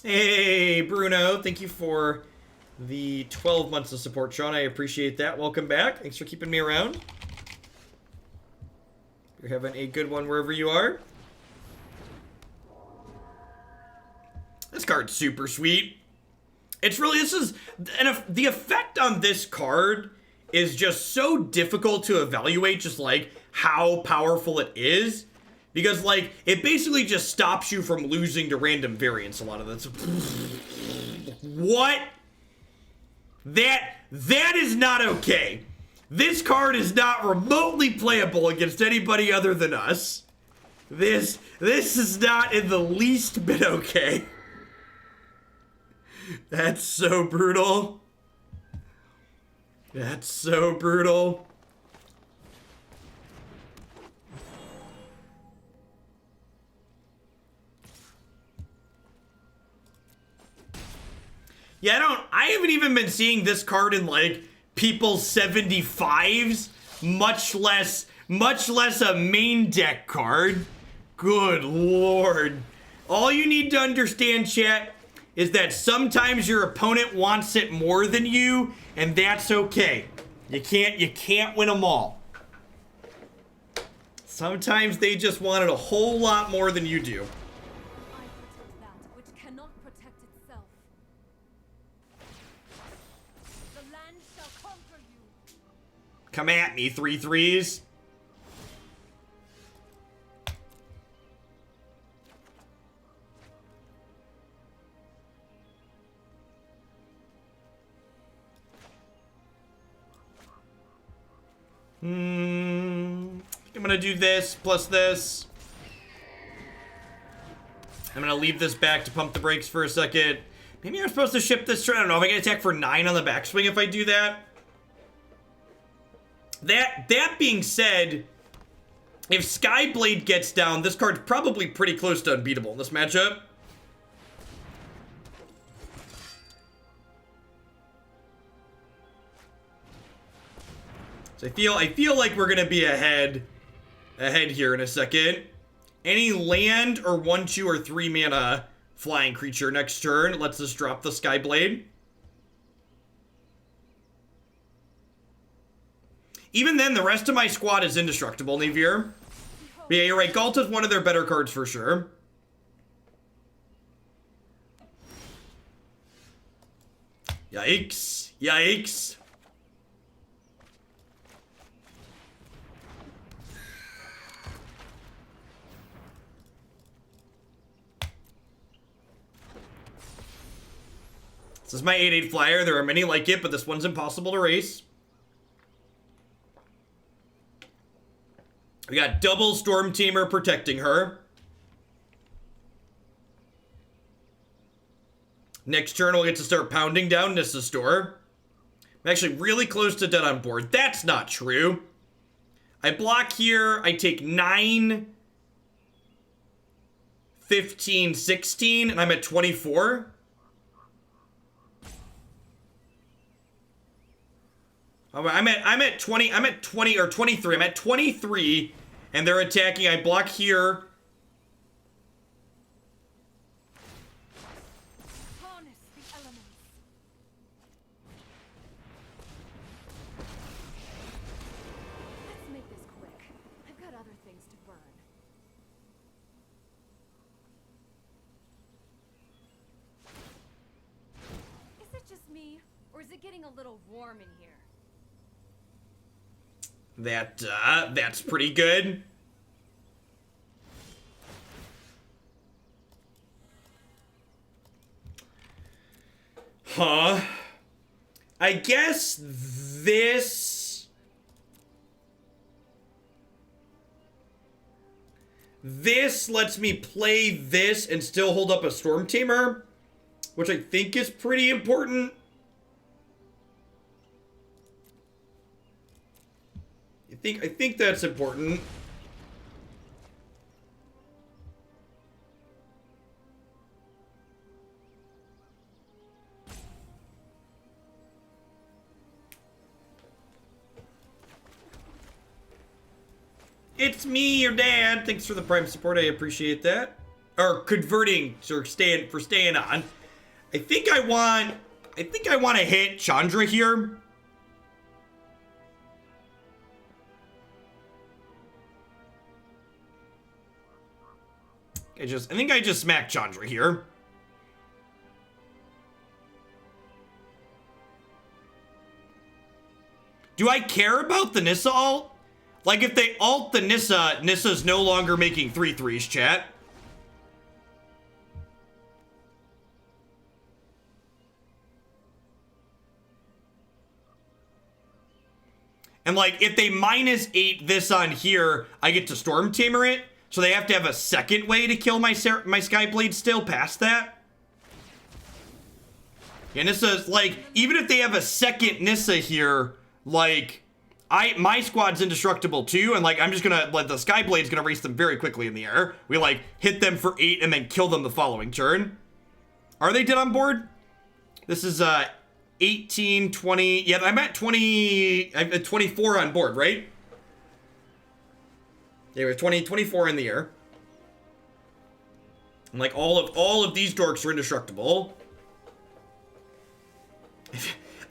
Hey, Bruno. Thank you for the 12 months of support, Sean. I appreciate that. Welcome back. Thanks for keeping me around. You're having a good one wherever you are. This card's super sweet. It's really, the effect on this card is just so difficult to evaluate, just like how powerful it is, because like it basically just stops you from losing to random variants. A lot of that's what that is not okay. This card is not remotely playable against anybody other than us. This is not in the least bit okay. That's so brutal. That's so brutal. Yeah, I haven't even been seeing this card in like people's 75s, much less a main deck card. Good lord. All you need to understand, chat, is that sometimes your opponent wants it more than you, and that's okay. You can't win them all. Sometimes they just want it a whole lot more than you do. I protect that which cannot protect itself. The land shall conquer you. Come at me, 3/3s. I'm gonna do this plus this. I'm gonna leave this back to pump the brakes for a second. Maybe I'm supposed to ship this turn. I don't know if I can attack for 9 on the backswing if I do that. That being said, if Skyblade gets down, this card's probably pretty close to unbeatable in this matchup. So I feel like we're gonna be ahead here in a second. Any land or 1, 2, or 3 mana flying creature next turn lets us drop the Skyblade. Even then, the rest of my squad is indestructible, Navier. But yeah, you're right. Galta's one of their better cards for sure. Yikes. Yikes. This is my 8/8 flyer. There are many like it, but this one's impossible to race. We got double Stormtamer protecting her. Next turn, we'll get to start pounding down Nissa's store. I'm actually really close to dead on board. That's not true. I block here. I take 9, 15, 16, and I'm at 24. I'm at 20 or 23. I'm at 23 and they're attacking. I block here. Harness the elements. Let's make this quick. I've got other things to burn. Is it just me, or is it getting a little warm in here? That's pretty good. Huh? I guess this lets me play this and still hold up a Stormtamer, which I think is pretty important. I think that's important. It's me, your dad. Thanks for the Prime support. I appreciate that. Or converting, or staying on. I think I want to hit Chandra here. I think I just smacked Chandra here. Do I care about the Nissa ult? Like, if they ult the Nissa, Nissa's no longer making 3/3s, chat. And, like, if they -8 this on here, I get to Stormtamer it. So they have to have a second way to kill my Skyblade still past that. Yeah, Nissa's, like, even if they have a second Nissa here, like, my squad's indestructible too, and, like, I'm just gonna, like, the Skyblade's gonna race them very quickly in the air. We, like, hit them for 8 and then kill them the following turn. Are they dead on board? This is 18, 20. Yeah, I'm at 20. I'm at 24 on board, right? Yeah, we have 24 in the air. And like all of these dorks are indestructible.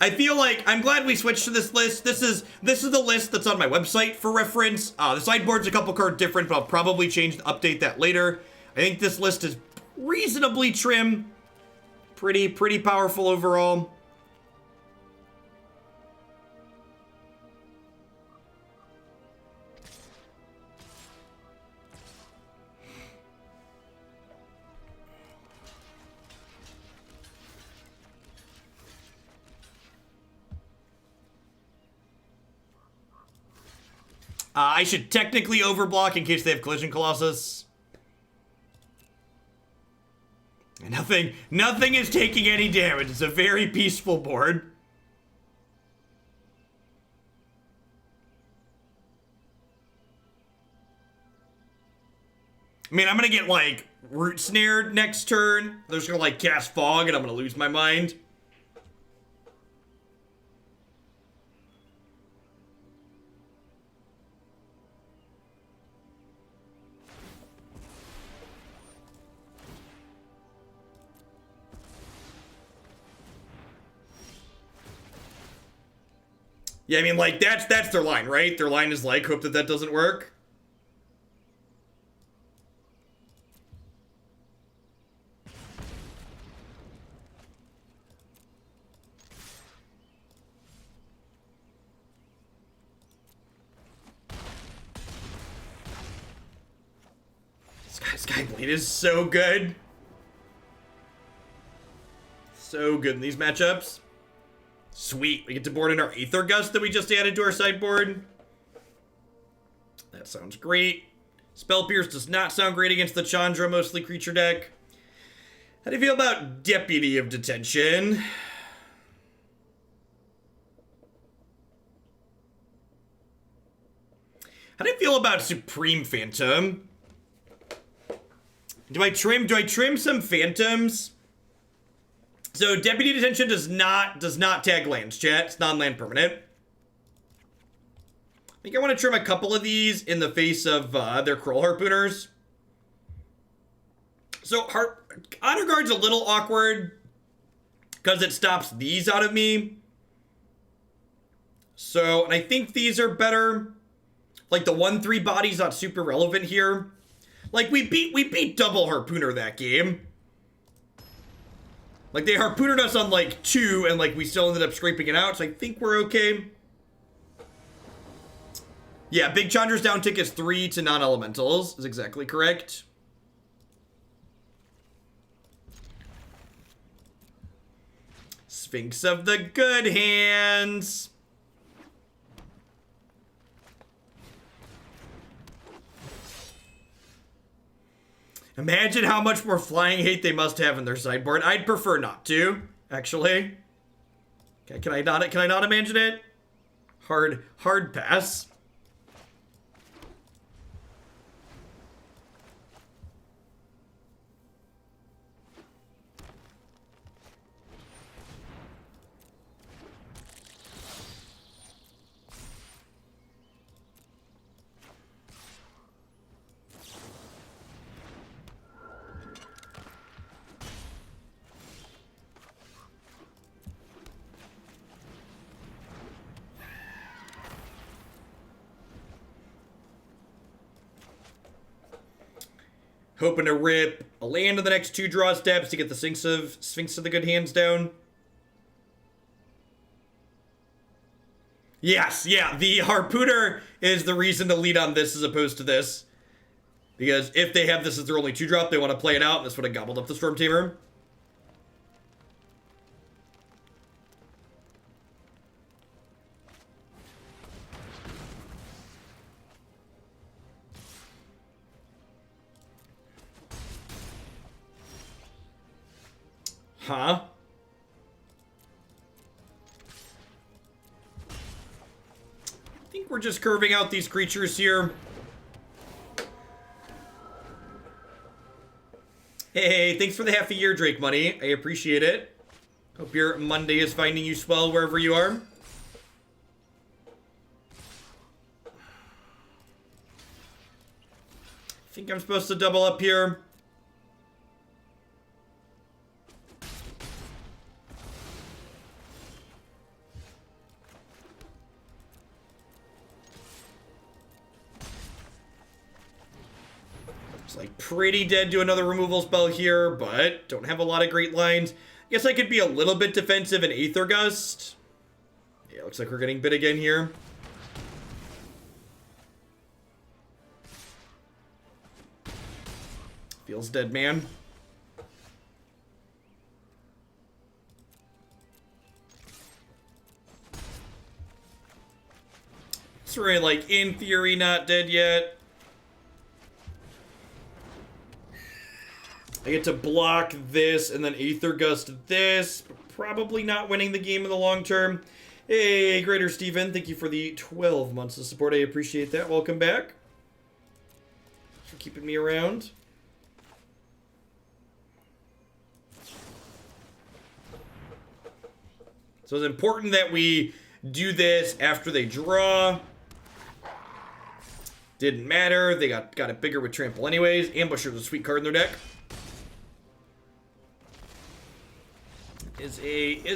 I feel like I'm glad we switched to this list. This is the list that's on my website for reference. The sideboard's a couple cards different, but I'll probably update that later. I think this list is reasonably trim. Pretty powerful overall. I should technically overblock in case they have Collision Colossus. Nothing is taking any damage. It's a very peaceful board. I mean, I'm gonna get, like, root snared next turn. They're just gonna, like, cast fog and I'm gonna lose my mind. Yeah, I mean, like, that's their line, right? Their line is, like, hope that doesn't work. Skyblade is so good. So good in these matchups. Sweet, we get to board in our Aether Gust that we just added to our sideboard. That sounds great. Spell Pierce does not sound great against the Chandra, mostly creature deck. How do you feel about Deputy of Detention? How do you feel about Supreme Phantom? Do I trim some Phantoms? So Deputy Detention does not tag lands, chat. It's non-land permanent. I think I want to trim a couple of these in the face of their Kroll Harpooners. So Honor Guard's a little awkward because it stops these out of me. So, and I think these are better. Like the 1/3 body's not super relevant here. Like we beat double Harpooner that game. Like, they harpoonered us on, like, 2, and, like, we still ended up scraping it out, so I think we're okay. Yeah, Big Chandra's down tick is 3 to non-elementals, is exactly correct. Sphinx of the Good Hands. Imagine how much more flying hate they must have in their sideboard. I'd prefer not to, actually. Okay, can I not imagine it? Hard pass. Hoping to rip a land in the next 2 draw steps to get the Sphinx of the Good Hands down. Yes, yeah, the Harpooner is the reason to lead on this as opposed to this. Because if they have this as their only 2-drop, they want to play it out, and this would have gobbled up the Stormtamer. Huh? I think we're just curving out these creatures here. Hey, thanks for the half a year, Drake money. I appreciate it. Hope your Monday is finding you swell wherever you are. I think I'm supposed to double up here. It's like pretty dead to another removal spell here, but don't have a lot of great lines. I guess I could be a little bit defensive in Aether Gust. Yeah, looks like we're getting bit again here. Feels dead, man. It's really, like, in theory, not dead yet. I get to block this and then Aether Gust this. Probably not winning the game in the long term. Hey, Greater Steven, thank you for the 12 months of support. I appreciate that. Welcome back. Thanks for keeping me around. So it's important that we do this after they draw. Didn't matter. They got it bigger with Trample anyways. Ambusher's a sweet card in their deck. Is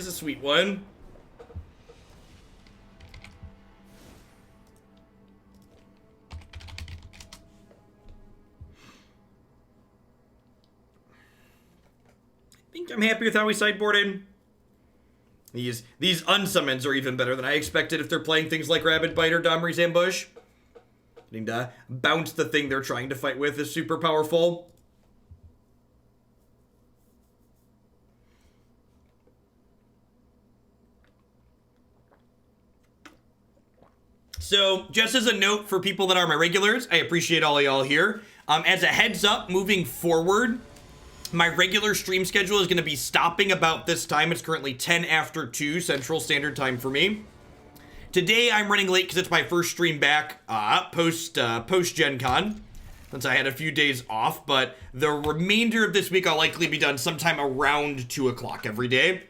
a sweet one. I think I'm happy with how we sideboarded. These unsummons are even better than I expected if they're playing things like Rabid Bite or Domri's Ambush. Getting to bounce the thing they're trying to fight with is super powerful. So, just as a note for people that are my regulars, I appreciate all of y'all here. As a heads up, moving forward, my regular stream schedule is going to be stopping about this time. It's currently 10 after 2 Central Standard Time for me. Today, I'm running late because it's my first stream back post-Gen Con, since I had a few days off, but the remainder of this week I'll likely be done sometime around 2 o'clock every day.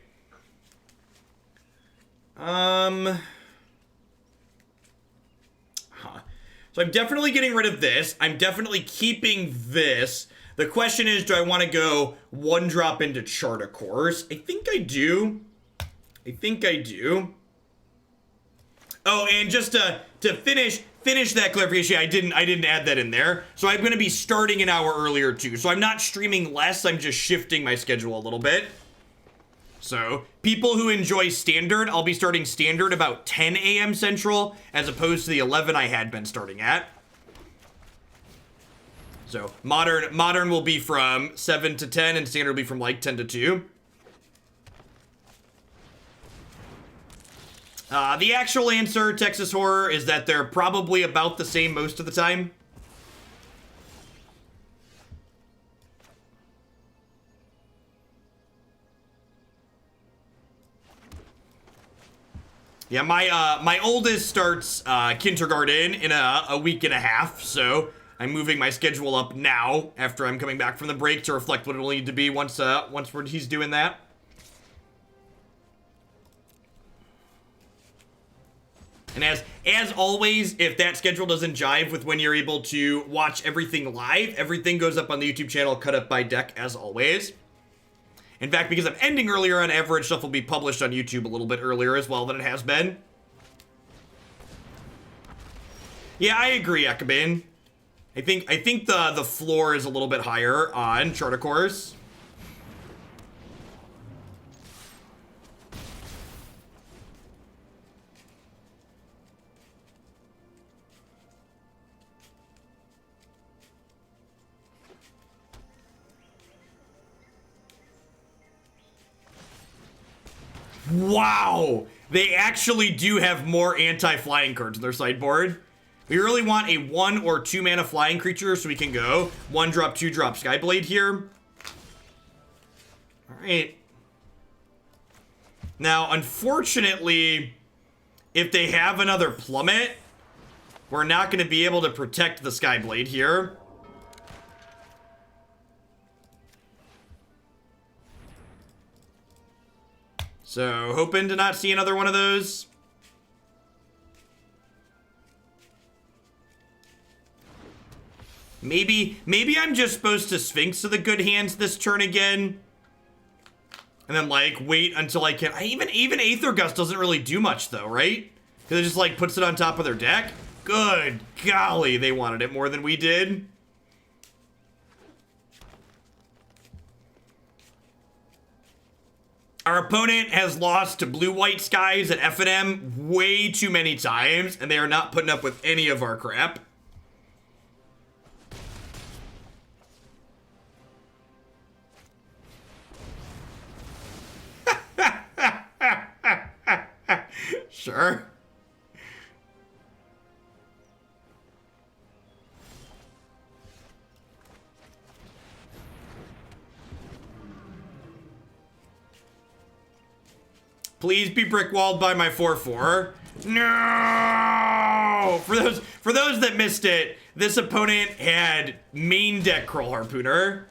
So I'm definitely getting rid of this. I'm definitely keeping this. The question is, do I want to go 1-drop into Chart a Course? I think I do. Oh, and just to finish that clarification, I didn't add that in there. So I'm going to be starting an hour earlier too. So I'm not streaming less, I'm just shifting my schedule a little bit. So, people who enjoy Standard, I'll be starting Standard about 10 a.m. Central, as opposed to the 11 I had been starting at. So, Modern will be from 7 to 10, and Standard will be from like 10 to 2. The actual answer, Texas Horror, is that they're probably about the same most of the time. Yeah, my oldest starts kindergarten in a week and a half, so I'm moving my schedule up now after I'm coming back from the break to reflect what it'll need to be once he's doing that. And as always, if that schedule doesn't jive with when you're able to watch everything live, everything goes up on the YouTube channel, cut up by deck as always. In fact, because I'm ending earlier on average, stuff will be published on YouTube a little bit earlier as well than it has been. Yeah, I agree, Ekabin. I think the floor is a little bit higher on Chart a Course. Wow! They actually do have more anti-flying cards in their sideboard. We really want a 1 or 2 mana flying creature, so we can go 1-drop, 2-drop Skyblade here. Alright. Now, unfortunately, if they have another Plummet, we're not going to be able to protect the Skyblade here. So, hoping to not see another one of those. Maybe I'm just supposed to Sphinx to the good hands this turn again. And then, like, wait until I can... Even Aether Gust doesn't really do much, though, right? Because it just, like, puts it on top of their deck. Good golly, they wanted it more than we did. Our opponent has lost to blue-white skies at F&M way too many times, and they are not putting up with any of our crap. Sure. Please be brickwalled by my 4/4. No! For those that missed it, this opponent had main deck Kroll Harpooner.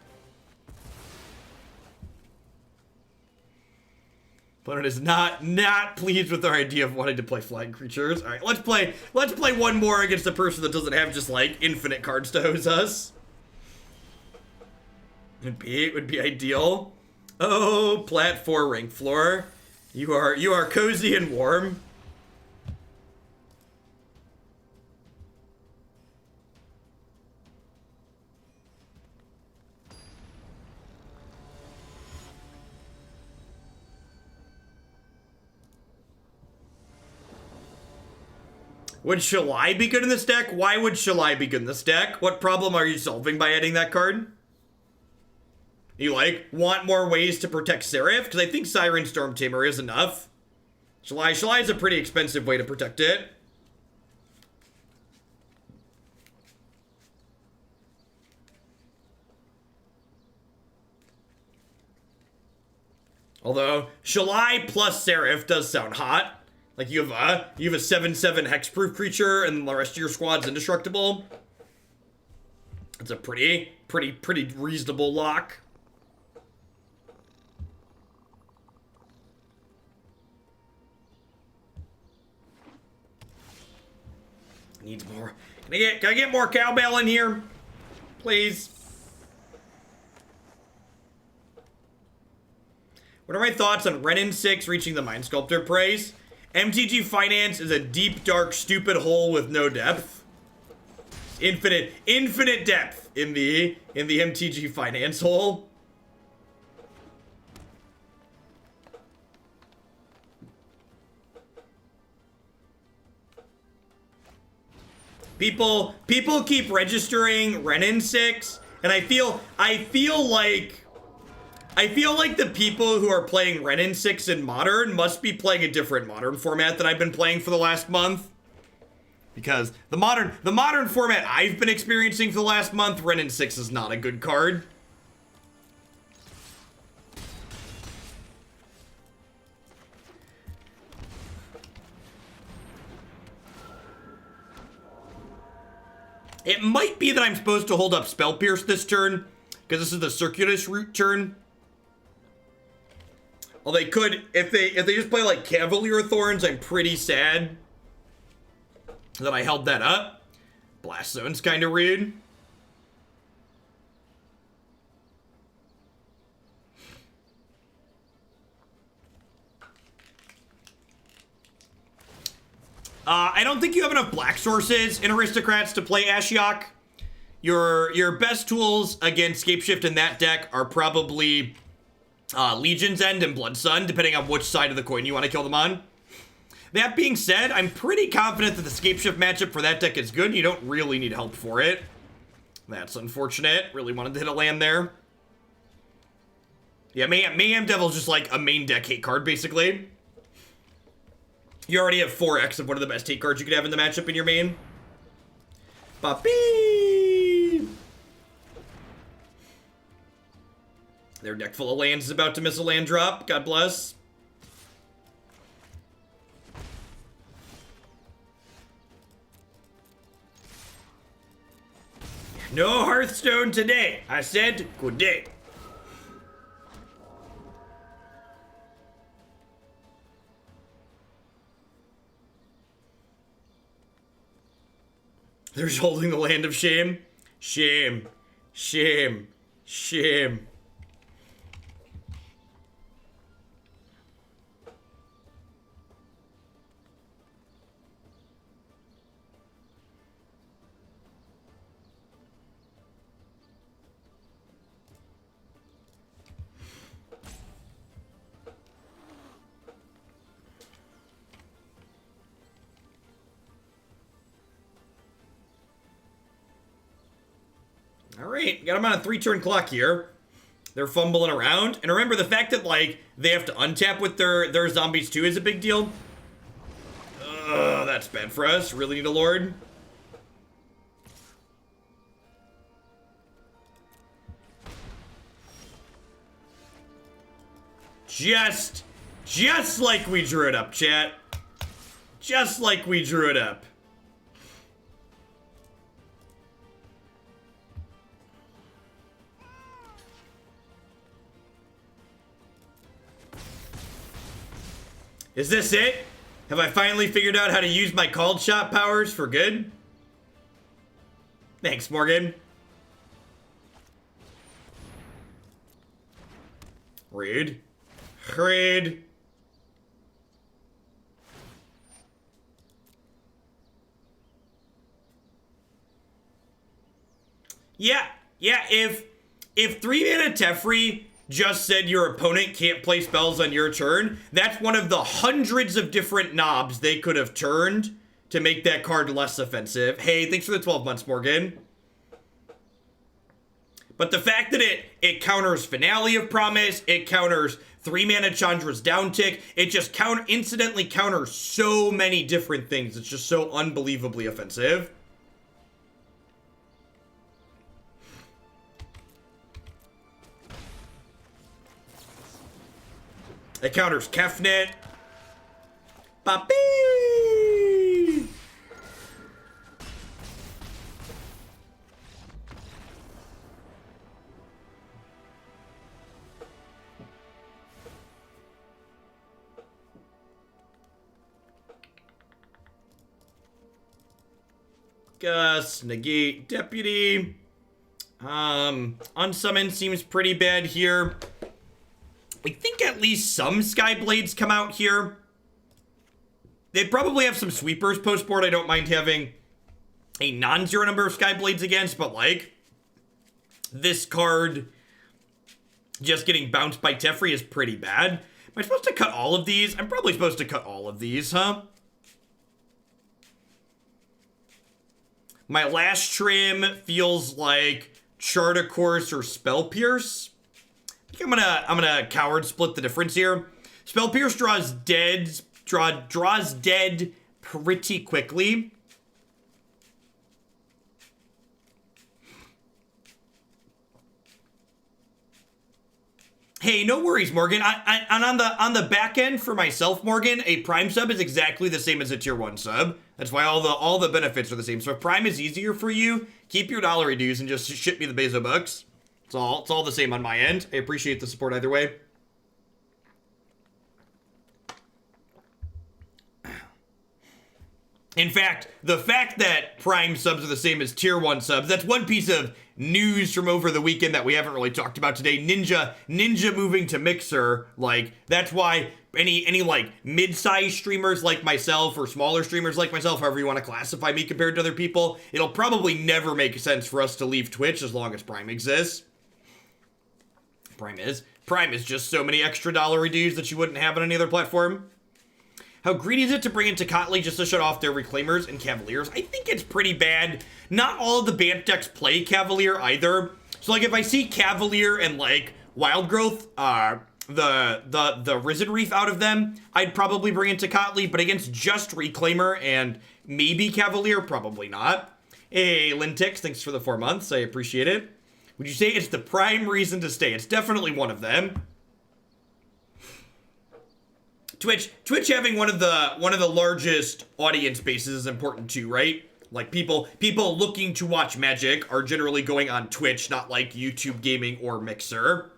Opponent is not pleased with our idea of wanting to play flying creatures. All right, let's play one more against a person that doesn't have just like infinite cards to hose us. It would be ideal. Oh, plat 4 ring floor. You are cozy and warm. Would Shalai be good in this deck? Why would Shalai be good in this deck? What problem are you solving by adding that card? You, like, want more ways to protect Seraph? Because I think Siren Stormtamer is enough. Shalai is a pretty expensive way to protect it. Although, Shalai plus Seraph does sound hot. Like, you have a 7/7 hexproof creature, and the rest of your squad's indestructible. It's a pretty reasonable lock. Needs more. Can I get more cowbell in here? Please. What are my thoughts on Renin 6 reaching the Mind Sculptor praise? MTG Finance is a deep, dark, stupid hole with no depth. Infinite depth in the MTG Finance hole. People keep registering Renin 6, and I feel like the people who are playing Renin 6 in Modern must be playing a different Modern format that I've been playing for the last month. Because the modern format I've been experiencing for the last month, Renin 6 is not a good card. It might be that I'm supposed to hold up Spell Pierce this turn, because this is the Circuitous Route turn. Well, they could, if they just play like Cavalier Thorns, I'm pretty sad that I held that up. Blast Zone's kind of rude. I don't think you have enough black sources in Aristocrats to play Ashiok. Your best tools against Scapeshift in that deck are probably Legion's End and Blood Sun, depending on which side of the coin you want to kill them on. That being said, I'm pretty confident that the Scapeshift matchup for that deck is good. You don't really need help for it. That's unfortunate. Really wanted to hit a land there. Yeah, Mayhem Devil's just like a main deck hate card, basically. You already have 4x of one of the best hate cards you could have in the matchup in your main. Papi! Their deck full of lands is about to miss a land drop. God bless. No Hearthstone today. I said good day. They're holding the land of shame. Shame. Shame. Shame. Alright, got them on a 3-turn clock here. They're fumbling around. And remember, the fact that, like, they have to untap with their zombies too is a big deal. That's bad for us. Really need a lord. Just like we drew it up, chat. Just like we drew it up. Is this it? Have I finally figured out how to use my called shot powers for good? Thanks, Morgan. Rude. Rude. Yeah, if 3-mana Teferi just said your opponent can't play spells on your turn, that's one of the hundreds of different knobs they could have turned to make that card less offensive. Hey, thanks for the 12 months, Morgan. But the fact that it counters Finale of Promise, it counters 3-mana Chandra's downtick, it just incidentally counters so many different things. It's just so unbelievably offensive. It counters Kefnet. Papi! Gus, Negate, Deputy. Unsummon seems pretty bad here. I think at least some Skyblades come out here. They'd probably have some sweepers post-board. I don't mind having a non-zero number of Skyblades against, but like, this card just getting bounced by Teferi is pretty bad. Am I supposed to cut all of these? I'm probably supposed to cut all of these, huh? My last trim feels like Chart a Course or Spell Pierce. I think I'm gonna coward split the difference here. Spell Pierce draws dead pretty quickly. Hey, no worries, Morgan. And on the back end for myself, Morgan, a Prime sub is exactly the same as a Tier 1 sub. That's why all the benefits are the same. So if Prime is easier for you, keep your dollar dues and just ship me the Bezo bucks. It's all the same on my end. I appreciate the support either way. In fact, the fact that Prime subs are the same as Tier 1 subs, that's one piece of news from over the weekend that we haven't really talked about today. Ninja moving to Mixer, like, that's why any like mid-sized streamers like myself or smaller streamers like myself, however you want to classify me compared to other people, it'll probably never make sense for us to leave Twitch as long as Prime exists. Prime is just so many extra dollar dues that you wouldn't have on any other platform. How greedy is it to bring in Tocatli just to shut off their Reclaimers and Cavaliers? I think it's pretty bad. Not all of the Bant decks play Cavalier either. So like if I see Cavalier and like Wild Growth, the Risen Reef out of them, I'd probably bring in Tocatli, but against just Reclaimer and maybe Cavalier, probably not. Hey, Lintix, thanks for the 4 months. I appreciate it. Would you say it's the prime reason to stay? It's definitely one of them. Twitch having one of the largest audience bases is important too, right? Like people looking to watch Magic are generally going on Twitch, not like YouTube Gaming or Mixer.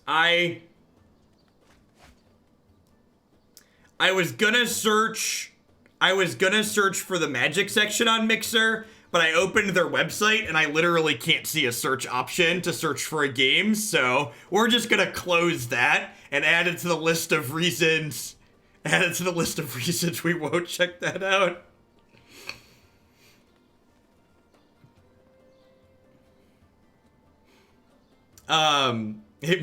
I was gonna search for the magic section on Mixer, but I opened their website and I literally can't see a search option to search for a game, so we're just gonna close that and add it to the list of reasons. Add it to the list of reasons we won't check that out.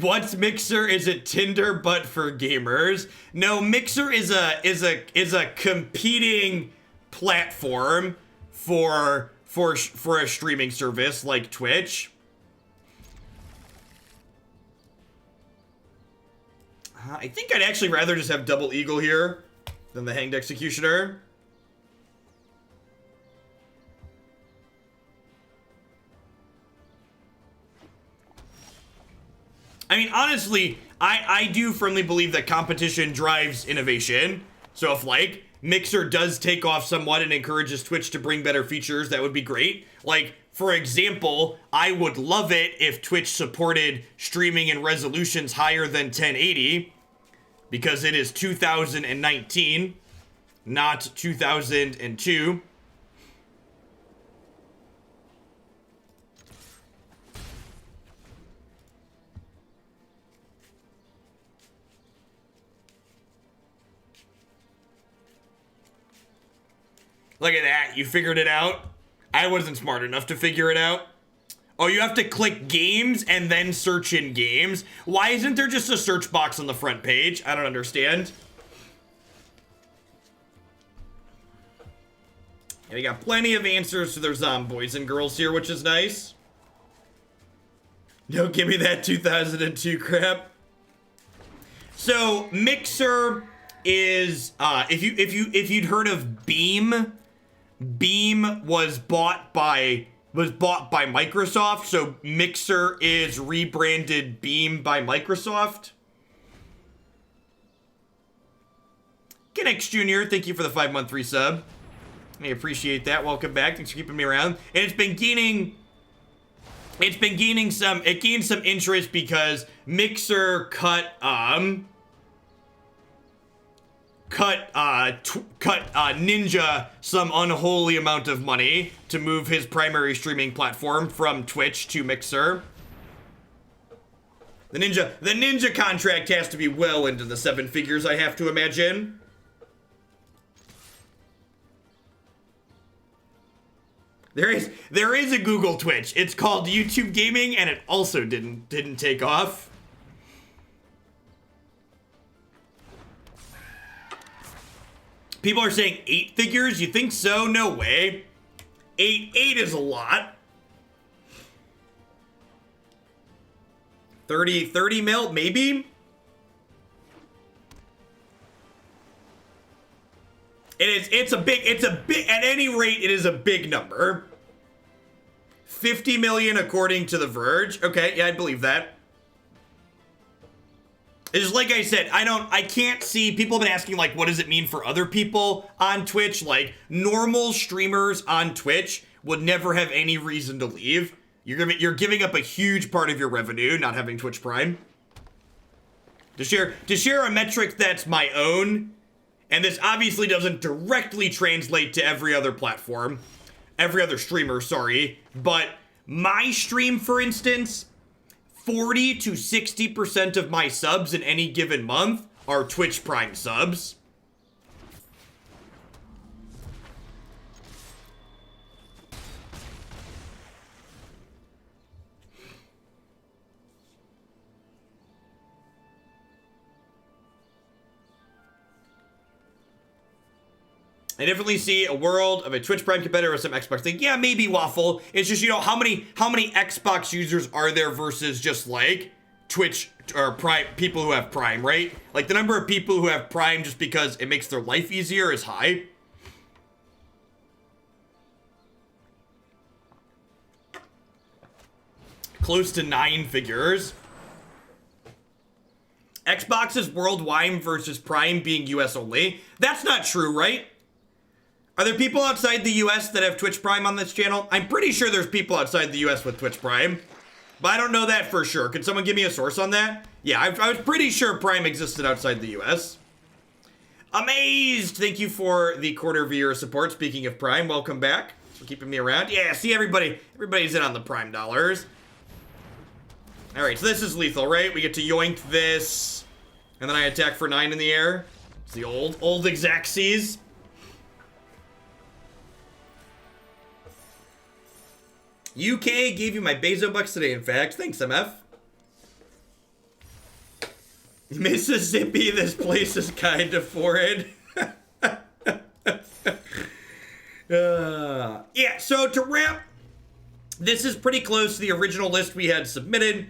What's Mixer? Is it Tinder but for gamers? No, Mixer is a competing platform for a streaming service like Twitch. I think I'd actually rather just have Double Eagle here than the Hanged Executioner. I mean, honestly, I do firmly believe that competition drives innovation. So if, like, Mixer does take off somewhat and encourages Twitch to bring better features, that would be great. Like, for example, I would love it if Twitch supported streaming in resolutions higher than 1080, because it is 2019, not 2002. Look at that, you figured it out? I wasn't smart enough to figure it out. Oh, you have to click games and then search in games? Why isn't there just a search box on the front page? I don't understand. Yeah, we got plenty of answers to their boys and girls here, which is nice. No, give me that 2002 crap. So, Mixer is, if you'd heard of Beam was bought by Microsoft, so Mixer is rebranded Beam by Microsoft. Kinnex Jr., thank you for the 5-month resub. I appreciate that. Welcome back. Thanks for keeping me around. And it gained some interest because Mixer cut Ninja some unholy amount of money to move his primary streaming platform from Twitch to Mixer. The Ninja contract has to be well into the 7 figures, I have to imagine. There is a Google Twitch. It's called YouTube Gaming, and it also didn't take off. People are saying 8 figures. You think so? No way. 8 is a lot. 30 mil, maybe. It's a big, at any rate, it is a big number. 50 million according to The Verge. Okay, yeah, I believe that. It's just like I said, I can't see, people have been asking, like, what does it mean for other people on Twitch? Like, normal streamers on Twitch would never have any reason to leave. You're giving up a huge part of your revenue not having Twitch Prime. To share a metric that's my own, and this obviously doesn't directly translate to every other platform, every other streamer, sorry, but my stream, for instance, 40 to 60% of my subs in any given month are Twitch Prime subs. I definitely see a world of a Twitch Prime competitor with some Xbox thing. Yeah, maybe Waffle. It's just, you know, how many Xbox users are there versus just like Twitch or Prime people who have Prime, right? Like the number of people who have Prime just because it makes their life easier is high. Close to 9 figures. Xbox is worldwide versus Prime being US only. That's not true, right? Are there people outside the US that have Twitch Prime on this channel? I'm pretty sure there's people outside the US with Twitch Prime, but I don't know that for sure. Could someone give me a source on that? Yeah, I was pretty sure Prime existed outside the US. Amazed! Thank you for the quarter of your support. Speaking of Prime, welcome back. Thanks for keeping me around. Yeah, see, everybody's in on the Prime dollars. Alright, so this is lethal, right? We get to yoink this, and then I attack for 9 in the air. It's the old Xaxes. UK gave you my Bezo bucks today, in fact. Thanks, MF. Mississippi, this place is kind of foreign. Yeah, so to wrap, this is pretty close to the original list we had submitted.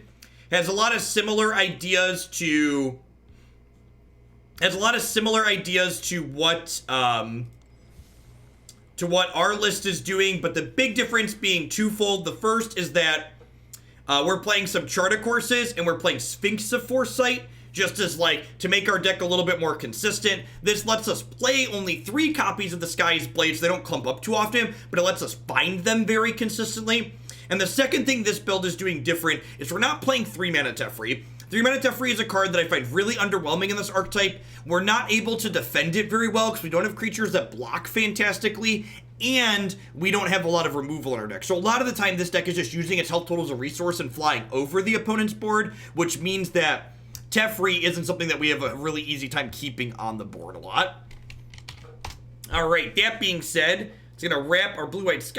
Has a lot of similar ideas to... what our list is doing, but the big difference being twofold. The first is that we're playing some Charter courses, and we're playing Sphinx of Foresight, just as, like, to make our deck a little bit more consistent. This lets us play only 3 copies of the Sky's Blades. They don't clump up too often, but it lets us find them very consistently. And the second thing this build is doing different is we're not playing 3-mana Teferi. 3-mana Teferi is a card that I find really underwhelming in this archetype. We're not able to defend it very well because we don't have creatures that block fantastically, and we don't have a lot of removal in our deck. So a lot of the time, this deck is just using its health total as a resource and flying over the opponent's board, which means that Teferi isn't something that we have a really easy time keeping on the board a lot. All right, that being said, it's going to wrap our blue-white Sky